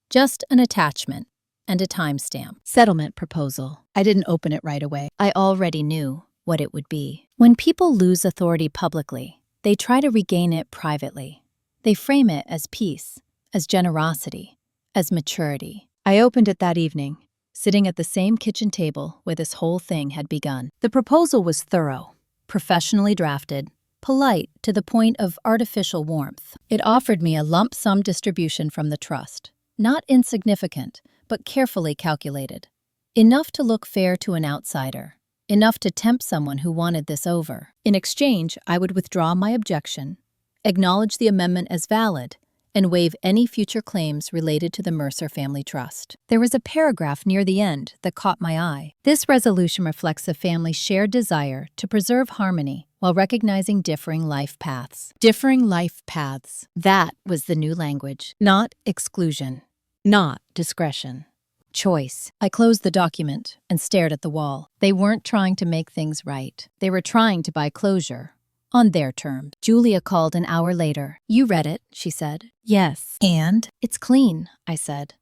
Just an attachment and a timestamp. Settlement proposal. I didn't open it right away. I already knew what it would be. When people lose authority publicly, they try to regain it privately. They frame it as peace, as generosity, as maturity. I opened it that evening, sitting at the same kitchen table where this whole thing had begun. The proposal was thorough, professionally drafted, polite to the point of artificial warmth. It offered me a lump sum distribution from the trust. Not insignificant, but carefully calculated. Enough to look fair to an outsider. Enough to tempt someone who wanted this over. In exchange, I would withdraw my objection, acknowledge the amendment as valid, and waive any future claims related to the Mercer Family Trust. There was a paragraph near the end that caught my eye. This resolution reflects the family's shared desire to preserve harmony while recognizing differing life paths. Differing life paths. That was the new language. Not exclusion. Not discretion. Choice. I closed the document and stared at the wall. They weren't trying to make things right. They were trying to buy closure. On their terms. Julia called an hour later. You read it, she said. Yes. And? It's clean, I said.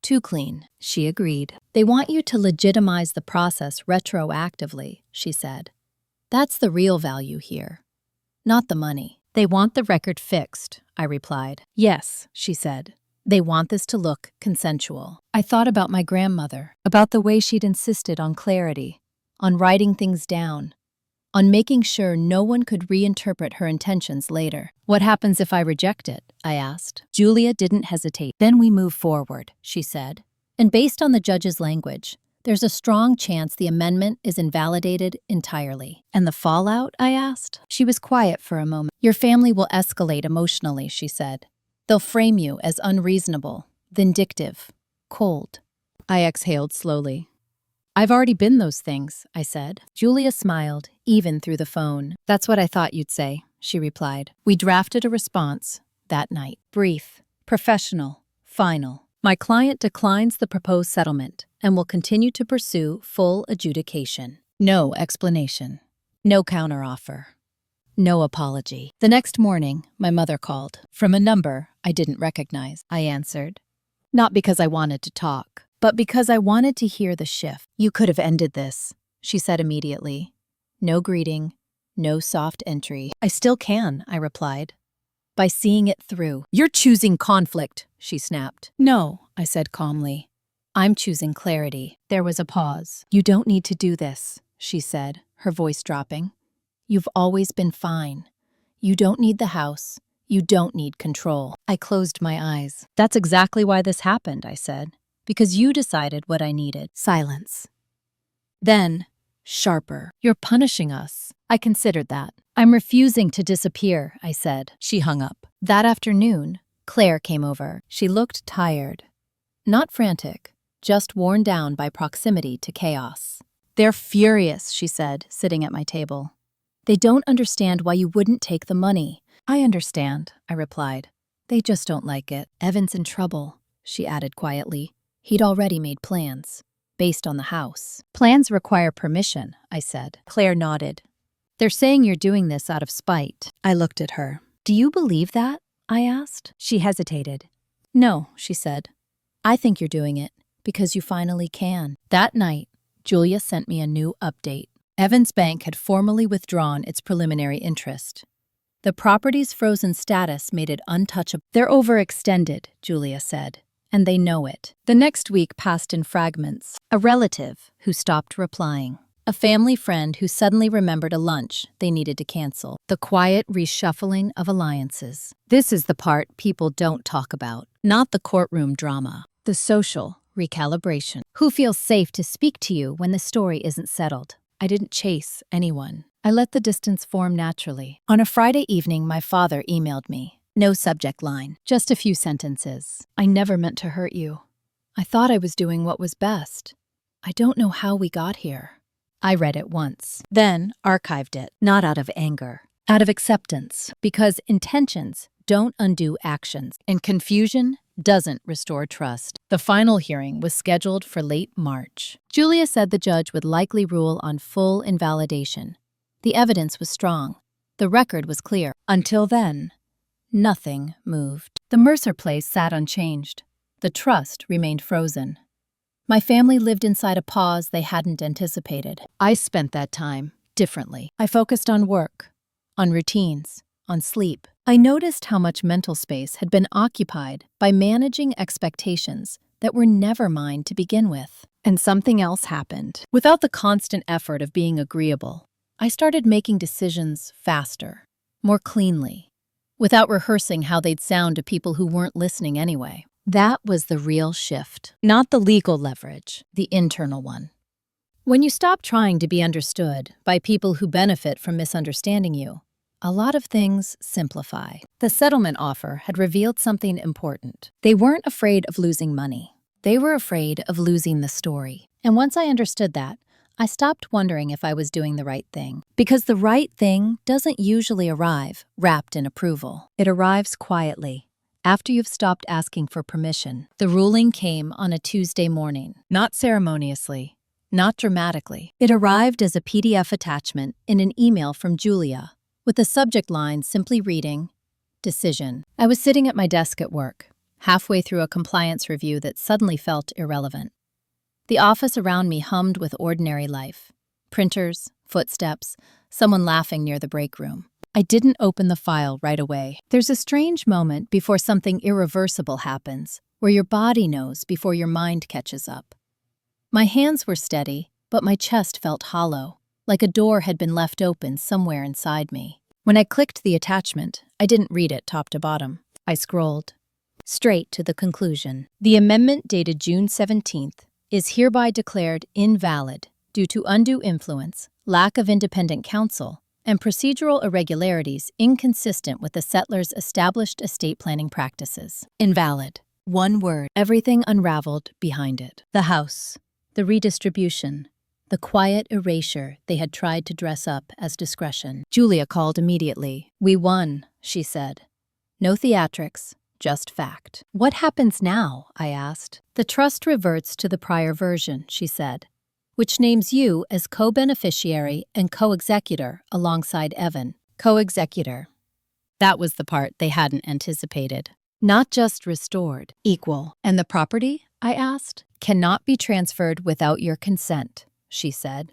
Too clean, she agreed. They want you to legitimize the process retroactively, she said. That's the real value here, not the money. They want the record fixed, I replied. Yes, she said. They want this to look consensual. I thought about my grandmother, about the way she'd insisted on clarity, on writing things down, on making sure no one could reinterpret her intentions later. What happens if I reject it? I asked. Julia didn't hesitate. Then we move forward, she said. And based on the judge's language, there's a strong chance the amendment is invalidated entirely. And the fallout? I asked. She was quiet for a moment. Your family will escalate emotionally, she said. They'll frame you as unreasonable, vindictive, cold. I exhaled slowly. I've already been those things, I said. Julia smiled, even through the phone. That's what I thought you'd say, she replied. We drafted a response that night. Brief, professional, final. My client declines the proposed settlement and will continue to pursue full adjudication. No explanation. No counteroffer. No apology. The next morning, my mother called. From a number I didn't recognize. I answered. Not because I wanted to talk. but because I wanted to hear the shift. "You could have ended this," she said immediately. No greeting, no soft entry. "I still can," I replied, "by seeing it through." "You're choosing conflict," she snapped. "No," I said calmly. "I'm choosing clarity." There was a pause. "You don't need to do this," she said, her voice dropping. "You've always been fine. You don't need the house. You don't need control." I closed my eyes. "That's exactly why this happened," I said. "Because you decided what I needed." Silence. Then, sharper. "You're punishing us." I considered that. "I'm refusing to disappear," I said. She hung up. That afternoon, Claire came over. She looked tired. Not frantic, just worn down by proximity to chaos. "They're furious," she said, sitting at my table. "They don't understand why you wouldn't take the money." "I understand," I replied. "They just don't like it." "Evan's in trouble," she added quietly. "He'd already made plans, based on the house." "Plans require permission," I said. Claire nodded. "They're saying you're doing this out of spite." I looked at her. "Do you believe that?" I asked. She hesitated. "No," she said. "I think you're doing it because you finally can." That night, Julia sent me a new update. Evan's bank had formally withdrawn its preliminary interest. The property's frozen status made it untouchable. "They're overextended," Julia said, "and they know it." The next week passed in fragments. A relative who stopped replying. A family friend who suddenly remembered a lunch they needed to cancel. The quiet reshuffling of alliances. This is the part people don't talk about, not the courtroom drama. The social recalibration. Who feels safe to speak to you when the story isn't settled? I didn't chase anyone. I let the distance form naturally. On a Friday evening, my father emailed me. No subject line, just a few sentences. "I never meant to hurt you. I thought I was doing what was best. I don't know how we got here." I read it once, then archived it, not out of anger, out of acceptance, because intentions don't undo actions, and confusion doesn't restore trust. The final hearing was scheduled for late March. Julia said the judge would likely rule on full invalidation. The evidence was strong. The record was clear. Until then, nothing moved. The Mercer place sat unchanged. The trust remained frozen. My family lived inside a pause they hadn't anticipated. I spent that time differently. I focused on work, on routines, on sleep. I noticed how much mental space had been occupied by managing expectations that were never mine to begin with. And something else happened. Without the constant effort of being agreeable, I started making decisions faster, more cleanly, without rehearsing how they'd sound to people who weren't listening anyway. That was the real shift, not the legal leverage, the internal one. When you stop trying to be understood by people who benefit from misunderstanding you, a lot of things simplify. The settlement offer had revealed something important. They weren't afraid of losing money. They were afraid of losing the story. And once I understood that, I stopped wondering if I was doing the right thing. Because the right thing doesn't usually arrive wrapped in approval. It arrives quietly, after you've stopped asking for permission. The ruling came on a Tuesday morning, not ceremoniously, not dramatically. It arrived as a PDF attachment in an email from Julia, with the subject line simply reading, "Decision." I was sitting at my desk at work, halfway through a compliance review that suddenly felt irrelevant. The office around me hummed with ordinary life. Printers, footsteps, someone laughing near the break room. I didn't open the file right away. There's a strange moment before something irreversible happens, where your body knows before your mind catches up. My hands were steady, but my chest felt hollow, like a door had been left open somewhere inside me. When I clicked the attachment, I didn't read it top to bottom. I scrolled straight to the conclusion. The amendment dated June 17th is hereby declared invalid due to undue influence, lack of independent counsel, and procedural irregularities inconsistent with the settlers' established estate planning practices. Invalid. One word. Everything unraveled behind it. The house, the redistribution, the quiet erasure they had tried to dress up as discretion. Julia called immediately. "We won," she said. "No theatrics, just fact." "What happens now?" I asked. "The trust reverts to the prior version," she said, "which names you as co-beneficiary and co-executor alongside Evan." Co-executor. That was the part they hadn't anticipated. Not just restored, equal. "And the property?" I asked. cannot be transferred without your consent, she said.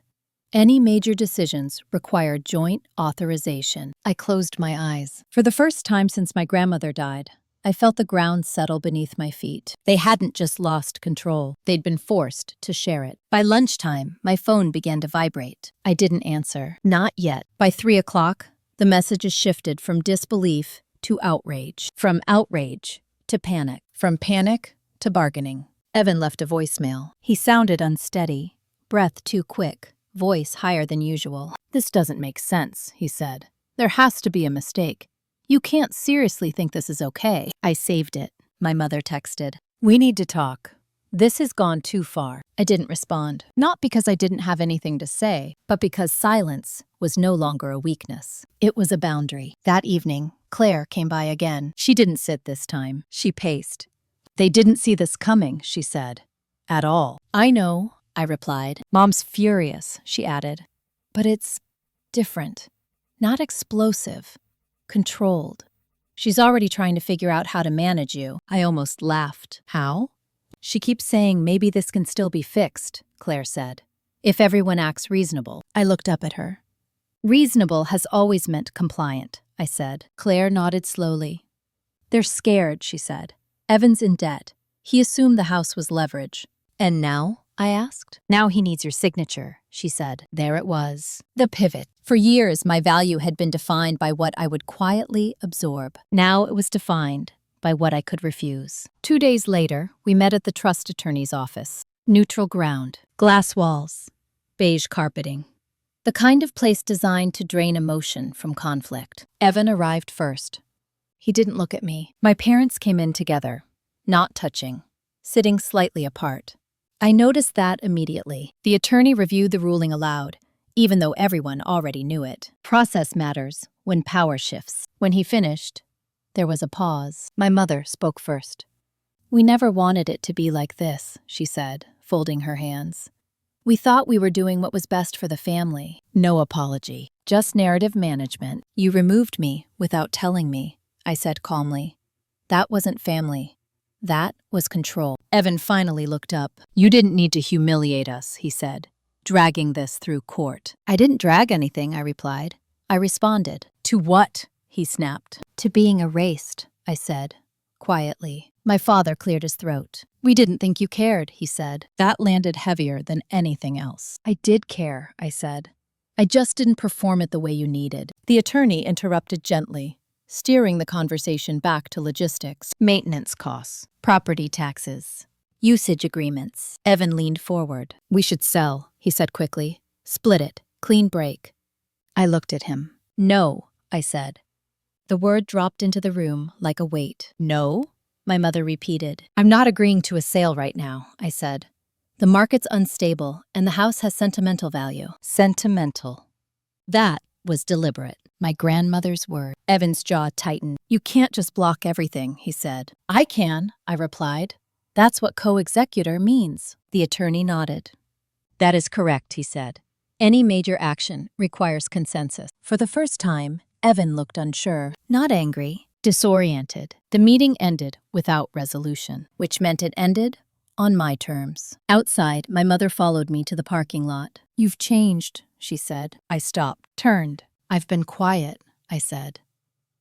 Any major decisions require joint authorization. I closed my eyes. For the first time since my grandmother died, I felt the ground settle beneath my feet. They hadn't just lost control, they'd been forced to share it. By lunchtime, my phone began to vibrate. I didn't answer. Not yet. By 3 o'clock, the messages shifted from disbelief to outrage. From outrage to panic. From panic to bargaining. Evan left a voicemail. He sounded unsteady, breath too quick, voice higher than usual. "This doesn't make sense," he said. "There has to be a mistake. You can't seriously think this is okay." "I saved it," my mother texted. "We need to talk. This has gone too far." I didn't respond, not because I didn't have anything to say, but because silence was no longer a weakness. It was a boundary. That evening, Claire came by again. She didn't sit this time. She paced. "They didn't see this coming," she said. "At all." "I know," I replied. "Mom's furious," she added. "But it's different. Not explosive. Controlled. She's already trying to figure out how to manage you." I almost laughed. "How?" "She keeps saying maybe this can still be fixed," Claire said. "If everyone acts reasonable." I looked up at her. "Reasonable has always meant compliant," I said. Claire nodded slowly. "They're scared," she said. "Evan's in debt. He assumed the house was leverage." "And now?" I asked. "Now he needs your signature," she said. There it was. The pivot. For years, my value had been defined by what I would quietly absorb. Now it was defined by what I could refuse. 2 days later, we met at the trust attorney's office. Neutral ground, glass walls, beige carpeting. The kind of place designed to drain emotion from conflict. Evan arrived first. He didn't look at me. My parents came in together, not touching, sitting slightly apart. I noticed that immediately. The attorney reviewed the ruling aloud, even though everyone already knew it. Process matters when power shifts. When he finished, there was a pause. My mother spoke first. "We never wanted it to be like this," she said, folding her hands. "We thought we were doing what was best for the family." No apology, just narrative management. "You removed me without telling me," I said calmly. "That wasn't family. That was control." Evan finally looked up. "You didn't need to humiliate us," he said, "dragging this through court." "I didn't drag anything," I replied. I responded. "To what?" he snapped. "To being erased," I said, quietly. My father cleared his throat. "We didn't think you cared," he said. That landed heavier than anything else. "I did care," I said. "I just didn't perform it the way you needed." The attorney interrupted gently, steering the conversation back to logistics. Maintenance costs, property taxes, usage agreements. Evan leaned forward. "We should sell," he said quickly. "Split it. Clean break." I looked at him. "No," I said. The word dropped into the room like a weight. "No?" my mother repeated. "I'm not agreeing to a sale right now," I said. "The market's unstable, and the house has sentimental value." Sentimental. That was deliberate. My grandmother's word. Evan's jaw tightened. "You can't just block everything," he said. "I can," I replied. "That's what co-executor means." The attorney nodded. "That is correct," he said. "Any major action requires consensus." For the first time, Evan looked unsure, not angry, disoriented. The meeting ended without resolution, which meant it ended on my terms. Outside, my mother followed me to the parking lot. "You've changed," she said. I stopped, turned. "I've been quiet," I said.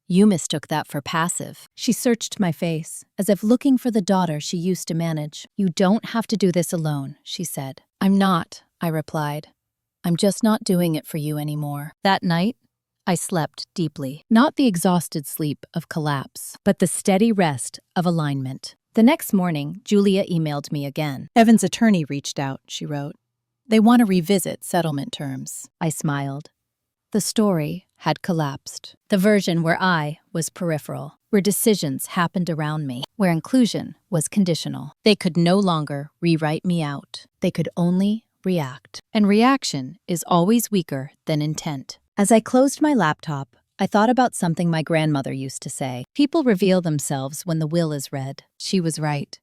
"You mistook that for passive." She searched my face, as if looking for the daughter she used to manage. "You don't have to do this alone," she said. "I'm not," I replied. "I'm just not doing it for you anymore." That night, I slept deeply. Not the exhausted sleep of collapse, but the steady rest of alignment. The next morning, Julia emailed me again. "Evan's attorney reached out," she wrote. "They want to revisit settlement terms." I smiled. The story had collapsed. The version where I was peripheral, where decisions happened around me, where inclusion was conditional. They could no longer rewrite me out. They could only react. And reaction is always weaker than intent. As I closed my laptop, I thought about something my grandmother used to say. People reveal themselves when the will is read. She was right.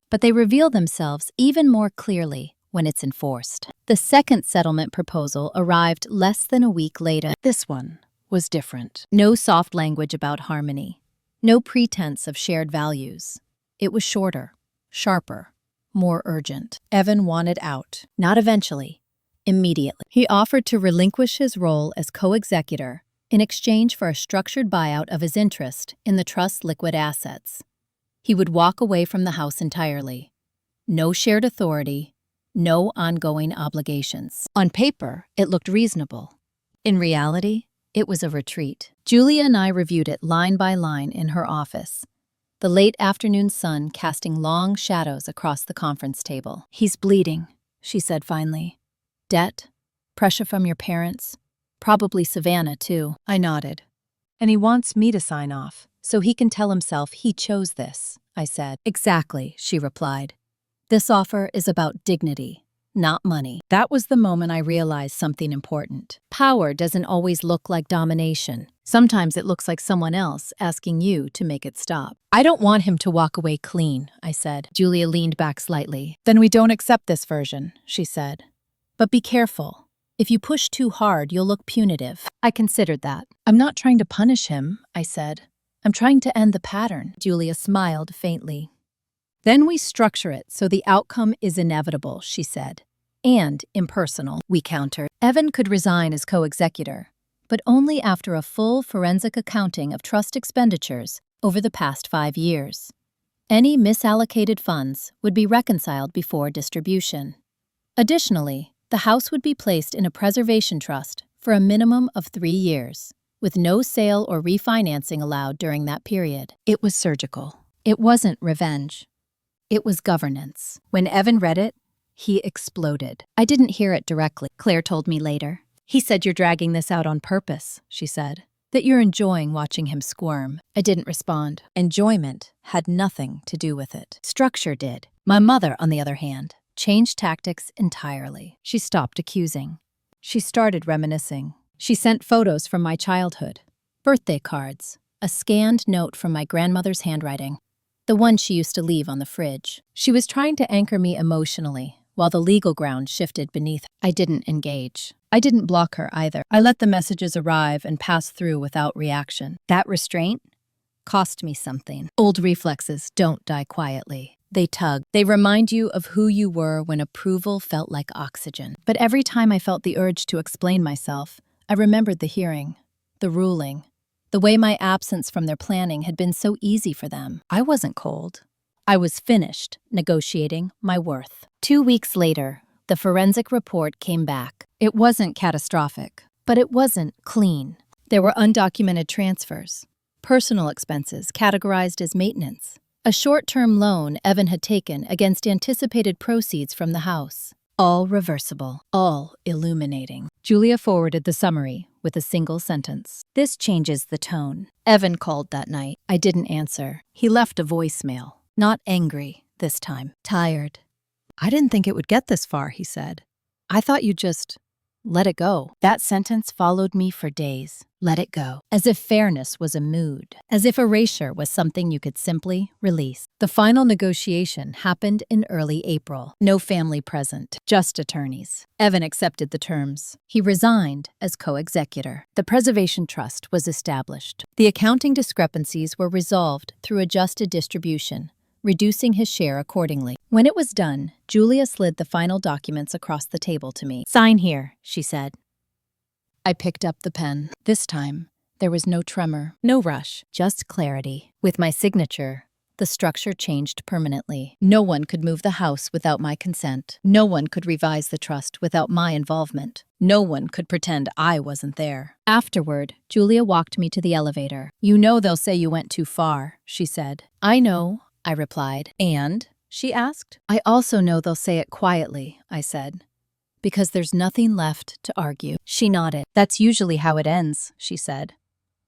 But they reveal themselves even more clearly when it's enforced. The second settlement proposal arrived less than a week later. This one was different. No soft language about harmony. No pretense of shared values. It was shorter, sharper, more urgent. Evan wanted out. Not eventually. Immediately. He offered to relinquish his role as co-executor in exchange for a structured buyout of his interest in the trust's liquid assets. He would walk away from the house entirely. No shared authority, no ongoing obligations. On paper, it looked reasonable. In reality, it was a retreat. Julia and I reviewed it line by line in her office, the late afternoon sun casting long shadows across the conference table. "He's bleeding," she said finally. "Debt? Pressure from your parents? Probably Savannah, too." I nodded. "And he wants me to sign off, so he can tell himself he chose this," I said. "Exactly," she replied. "This offer is about dignity, not money." That was the moment I realized something important. Power doesn't always look like domination. Sometimes it looks like someone else asking you to make it stop. "I don't want him to walk away clean," I said. Julia leaned back slightly. "Then we don't accept this version," she said. "But be careful. If you push too hard, you'll look punitive." I considered that. "I'm not trying to punish him," I said. "I'm trying to end the pattern." Julia smiled faintly. "Then we structure it so the outcome is inevitable," she said. "And impersonal," we countered. Evan could resign as co-executor, but only after a full forensic accounting of trust expenditures over the past 5 years. Any misallocated funds would be reconciled before distribution. Additionally, the house would be placed in a preservation trust for a minimum of 3 years, with no sale or refinancing allowed during that period. It was surgical. It wasn't revenge. It was governance. When Evan read it, he exploded. I didn't hear it directly, Claire told me later. "He said you're dragging this out on purpose," she said. "That you're enjoying watching him squirm." I didn't respond. Enjoyment had nothing to do with it. Structure did. My mother, on the other hand, changed tactics entirely. She stopped accusing. She started reminiscing. She sent photos from my childhood, birthday cards, a scanned note from my grandmother's handwriting, the one she used to leave on the fridge. She was trying to anchor me emotionally, while the legal ground shifted beneath. I didn't engage. I didn't block her either. I let the messages arrive and pass through without reaction. That restraint cost me something. Old reflexes don't die quietly. They tug. They remind you of who you were when approval felt like oxygen. But every time I felt the urge to explain myself, I remembered the hearing, the ruling, the way my absence from their planning had been so easy for them. I wasn't cold. I was finished negotiating my worth. 2 weeks later, the forensic report came back. It wasn't catastrophic, but it wasn't clean. There were undocumented transfers, personal expenses categorized as maintenance, a short-term loan Evan had taken against anticipated proceeds from the house. All reversible, all illuminating. Julia forwarded the summary with a single sentence. "This changes the tone." Evan called that night. I didn't answer. He left a voicemail. Not angry this time. Tired. "I didn't think it would get this far," he said. "I thought you'd just let it go." That sentence followed me for days. Let it go. As if fairness was a mood. As if erasure was something you could simply release. The final negotiation happened in early April. No family present, just attorneys. Evan accepted the terms. He resigned as co-executor. The preservation trust was established. The accounting discrepancies were resolved through adjusted distribution, reducing his share accordingly. When it was done, Julia slid the final documents across the table to me. "Sign here," she said. I picked up the pen. This time, there was no tremor, no rush, just clarity. With my signature, the structure changed permanently. No one could move the house without my consent. No one could revise the trust without my involvement. No one could pretend I wasn't there. Afterward, Julia walked me to the elevator. "You know they'll say you went too far," she said. "I know," I replied. "And?" she asked. "I also know they'll say it quietly," I said, "because there's nothing left to argue." She nodded. "That's usually how it ends," she said.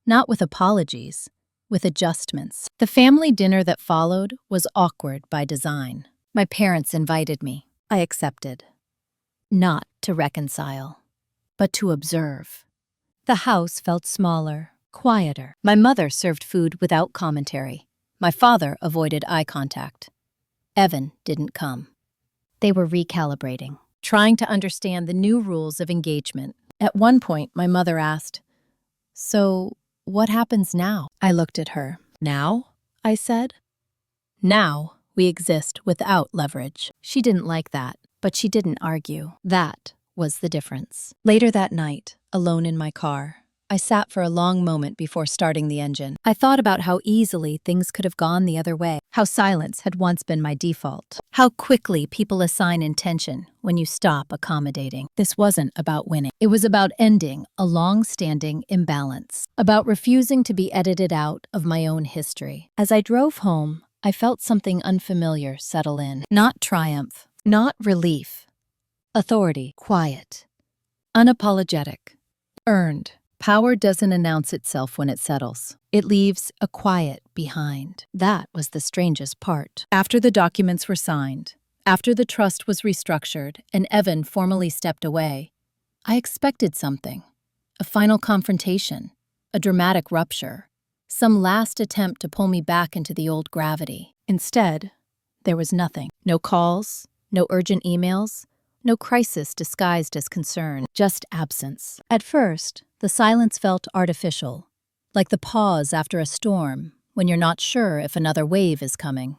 "Not with apologies, with adjustments." The family dinner that followed was awkward by design. My parents invited me. I accepted. Not to reconcile, but to observe. The house felt smaller, quieter. My mother served food without commentary. My father avoided eye contact. Evan didn't come. They were recalibrating, trying to understand the new rules of engagement. At one point, my mother asked, "So, what happens now?" I looked at her. "Now?" I said. "Now, We exist without leverage. She didn't like that, but she didn't argue. That was the difference. Later that night, alone in my car, I sat for a long moment before starting the engine. I thought about how easily things could have gone the other way, how silence had once been my default, how quickly people assign intention when you stop accommodating. This wasn't about winning. It was about ending a long-standing imbalance, about refusing to be edited out of my own history. As I drove home, I felt something unfamiliar settle in. Not triumph, not relief. Authority, quiet, unapologetic, earned. Power doesn't announce itself when it settles. It leaves a quiet behind. That was the strangest part. After the documents were signed, after the trust was restructured and Evan formally stepped away, I expected something. A final confrontation, a dramatic rupture, some last attempt to pull me back into the old gravity. Instead, there was nothing. No calls, no urgent emails, no crisis disguised as concern, just absence. At first, the silence felt artificial, like the pause after a storm when you're not sure if another wave is coming.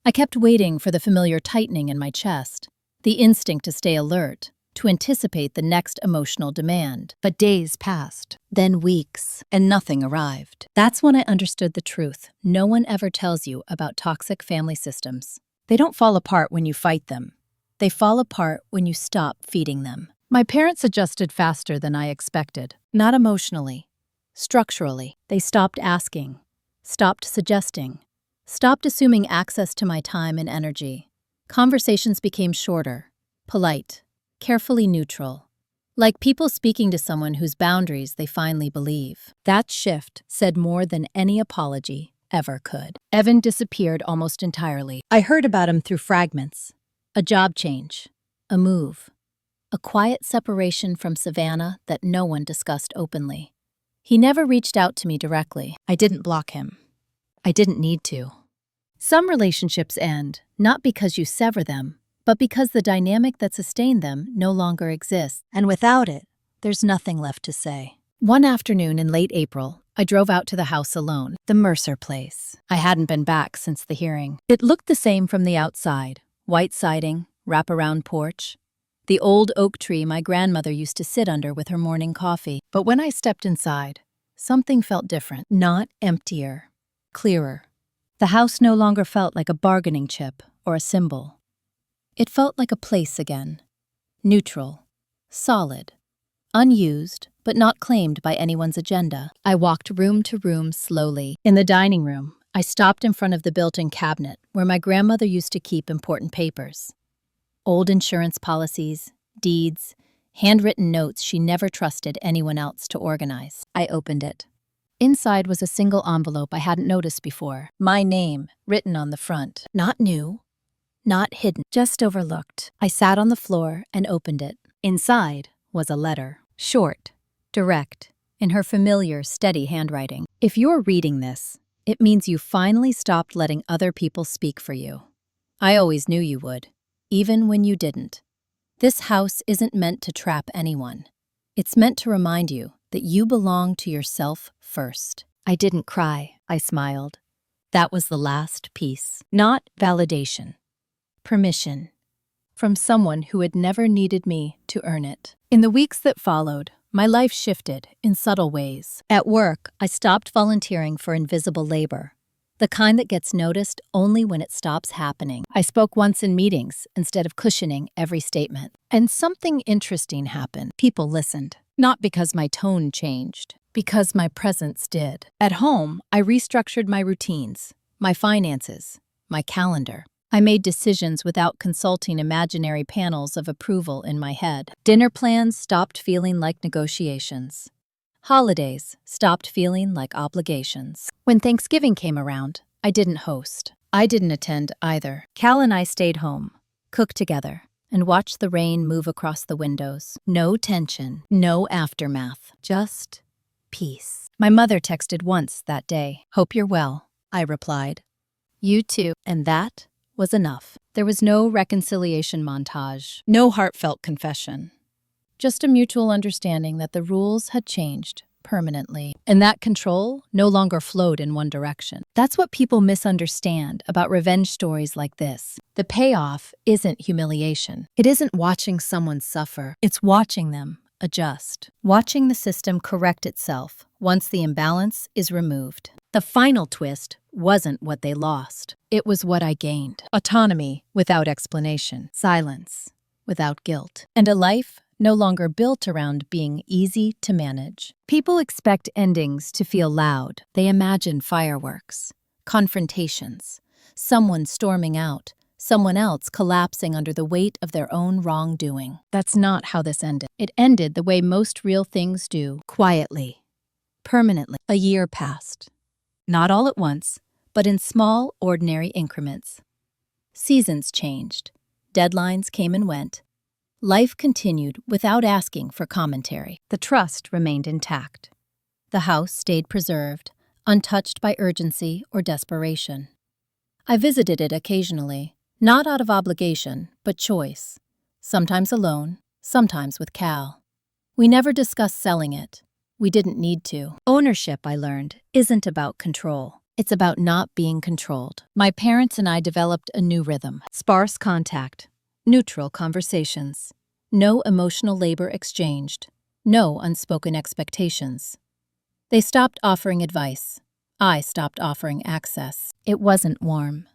I kept waiting for the familiar tightening in my chest, the instinct to stay alert, to anticipate the next emotional demand. But days passed, then weeks, and nothing arrived. That's when I understood the truth no one ever tells you about toxic family systems. They don't fall apart when you fight them. They fall apart when you stop feeding them. My parents adjusted faster than I expected, not emotionally, structurally. They stopped asking, stopped suggesting, stopped assuming access to my time and energy. Conversations became shorter, polite, carefully neutral, like people speaking to someone whose boundaries they finally believe. That shift said more than any apology ever could. Evan disappeared almost entirely. I heard about him through fragments. A job change, a move, a quiet separation from Savannah that no one discussed openly. He never reached out to me directly. I didn't block him. I didn't need to. Some relationships end, not because you sever them, but because the dynamic that sustained them no longer exists. And without it, there's nothing left to say. One afternoon in late April, I drove out to the house alone, the Mercer place. I hadn't been back since the hearing. It looked the same from the outside. White siding, wraparound porch, the old oak tree my grandmother used to sit under with her morning coffee. But when I stepped inside, something felt different. Not emptier, clearer. The house no longer felt like a bargaining chip or a symbol. It felt like a place again. Neutral, solid, unused, but not claimed by anyone's agenda. I walked room to room slowly. In the dining room, I stopped in front of the built-in cabinet where my grandmother used to keep important papers. Old insurance policies, deeds, handwritten notes she never trusted anyone else to organize. I opened it. Inside was a single envelope I hadn't noticed before. My name, written on the front. Not new, not hidden, just overlooked. I sat on the floor and opened it. Inside was a letter. Short, direct, in her familiar, steady handwriting. If you're reading this, it means you finally stopped letting other people speak for you. I always knew you would, even when you didn't. This house isn't meant to trap anyone. It's meant to remind you that you belong to yourself first. I didn't cry, I smiled. That was the last piece. Not validation. Permission. From someone who had never needed me to earn it. In the weeks that followed, my life shifted in subtle ways. At work, I stopped volunteering for invisible labor, the kind that gets noticed only when it stops happening. I spoke once in meetings instead of cushioning every statement. And something interesting happened. People listened, not because my tone changed, because my presence did. At home, I restructured my routines, my finances, my calendar. I made decisions without consulting imaginary panels of approval in my head. Dinner plans stopped feeling like negotiations. Holidays stopped feeling like obligations. When Thanksgiving came around, I didn't host. I didn't attend either. Cal and I stayed home, cooked together, and watched the rain move across the windows. No tension, no aftermath, just peace. My mother texted once that day. "Hope you're well," I replied. "You too." And that was enough. There was no reconciliation montage, no heartfelt confession. Just a mutual understanding that the rules had changed, permanently. And that control no longer flowed in one direction. That's what people misunderstand about revenge stories like this. The payoff isn't humiliation. It isn't watching someone suffer. It's watching them adjust. Watching the system correct itself once the imbalance is removed. The final twist wasn't what they lost. It was what I gained. Autonomy without explanation. Silence without guilt. And a life no longer built around being easy to manage. People expect endings to feel loud. They imagine fireworks, confrontations, someone storming out, someone else collapsing under the weight of their own wrongdoing. That's not how this ended. It ended the way most real things do, quietly, permanently. A year passed. Not all at once, but in small, ordinary increments. Seasons changed. Deadlines came and went. Life continued without asking for commentary. The trust remained intact. The house stayed preserved, untouched by urgency or desperation. I visited it occasionally, not out of obligation, but choice. Sometimes alone, sometimes with Cal. We never discussed selling it. We didn't need to. Ownership, I learned, isn't about control. It's about not being controlled. My parents and I developed a new rhythm. Sparse contact. Neutral conversations. No emotional labor exchanged. No unspoken expectations. They stopped offering advice. I stopped offering access. It wasn't warm,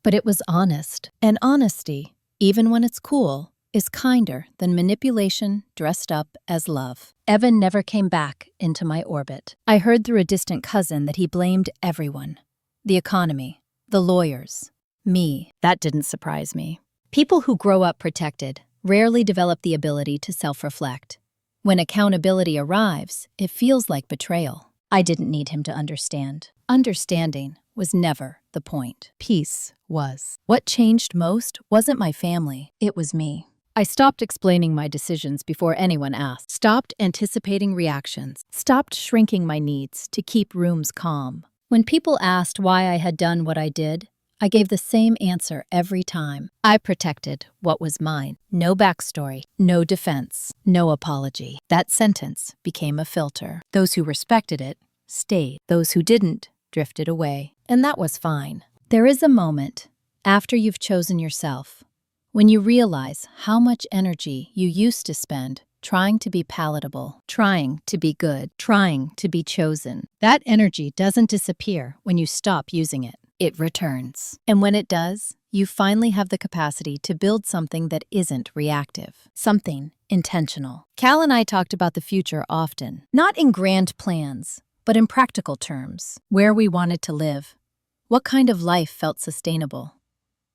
but it was honest. And honesty, even when it's cool, is kinder than manipulation dressed up as love. Evan never came back into my orbit. I heard through a distant cousin that he blamed everyone. The economy, the lawyers, me. That didn't surprise me. People who grow up protected rarely develop the ability to self-reflect. When accountability arrives, it feels like betrayal. I didn't need him to understand. Understanding was never the point. Peace was. What changed most wasn't my family, it was me. I stopped explaining my decisions before anyone asked, stopped anticipating reactions, stopped shrinking my needs to keep rooms calm. When people asked why I had done what I did, I gave the same answer every time. I protected what was mine. No backstory, no defense, no apology. That sentence became a filter. Those who respected it stayed. Those who didn't drifted away. And that was fine. There is a moment, after you've chosen yourself, when you realize how much energy you used to spend trying to be palatable, trying to be good, trying to be chosen. That energy doesn't disappear when you stop using it. It returns. And when it does, you finally have the capacity to build something that isn't reactive, something intentional. Cal and I talked about the future often, not in grand plans, but in practical terms, where we wanted to live, what kind of life felt sustainable,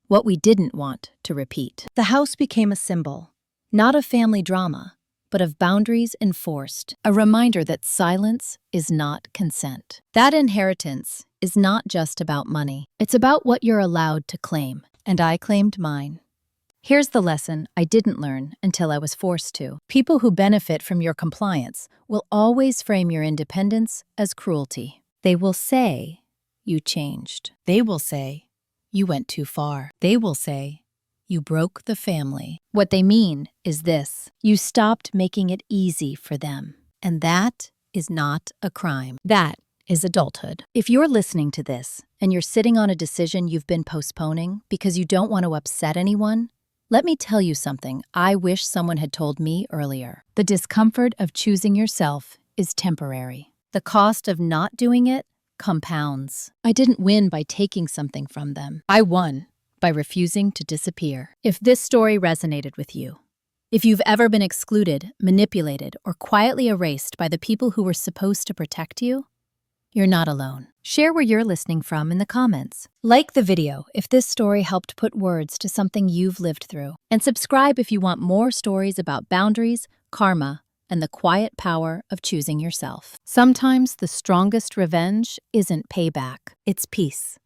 what we didn't want to repeat. The house became a symbol, not of family drama, but of boundaries enforced, a reminder that silence is not consent. That inheritance is not just about money. It's about what you're allowed to claim, and I claimed mine. Here's the lesson I didn't learn until I was forced to. People who benefit from your compliance will always frame your independence as cruelty. They will say, you changed. They will say, you went too far. They will say, you broke the family. What they mean is this: you stopped making it easy for them. And that is not a crime. That is adulthood. If you're listening to this and you're sitting on a decision you've been postponing because you don't want to upset anyone, let me tell you something I wish someone had told me earlier. The discomfort of choosing yourself is temporary. The cost of not doing it compounds. I didn't win by taking something from them. I won by refusing to disappear. If this story resonated with you, if you've ever been excluded, manipulated, or quietly erased by the people who were supposed to protect you, you're not alone. Share where you're listening from in the comments. Like the video if this story helped put words to something you've lived through. And subscribe if you want more stories about boundaries, karma, and the quiet power of choosing yourself. Sometimes the strongest revenge isn't payback, it's peace.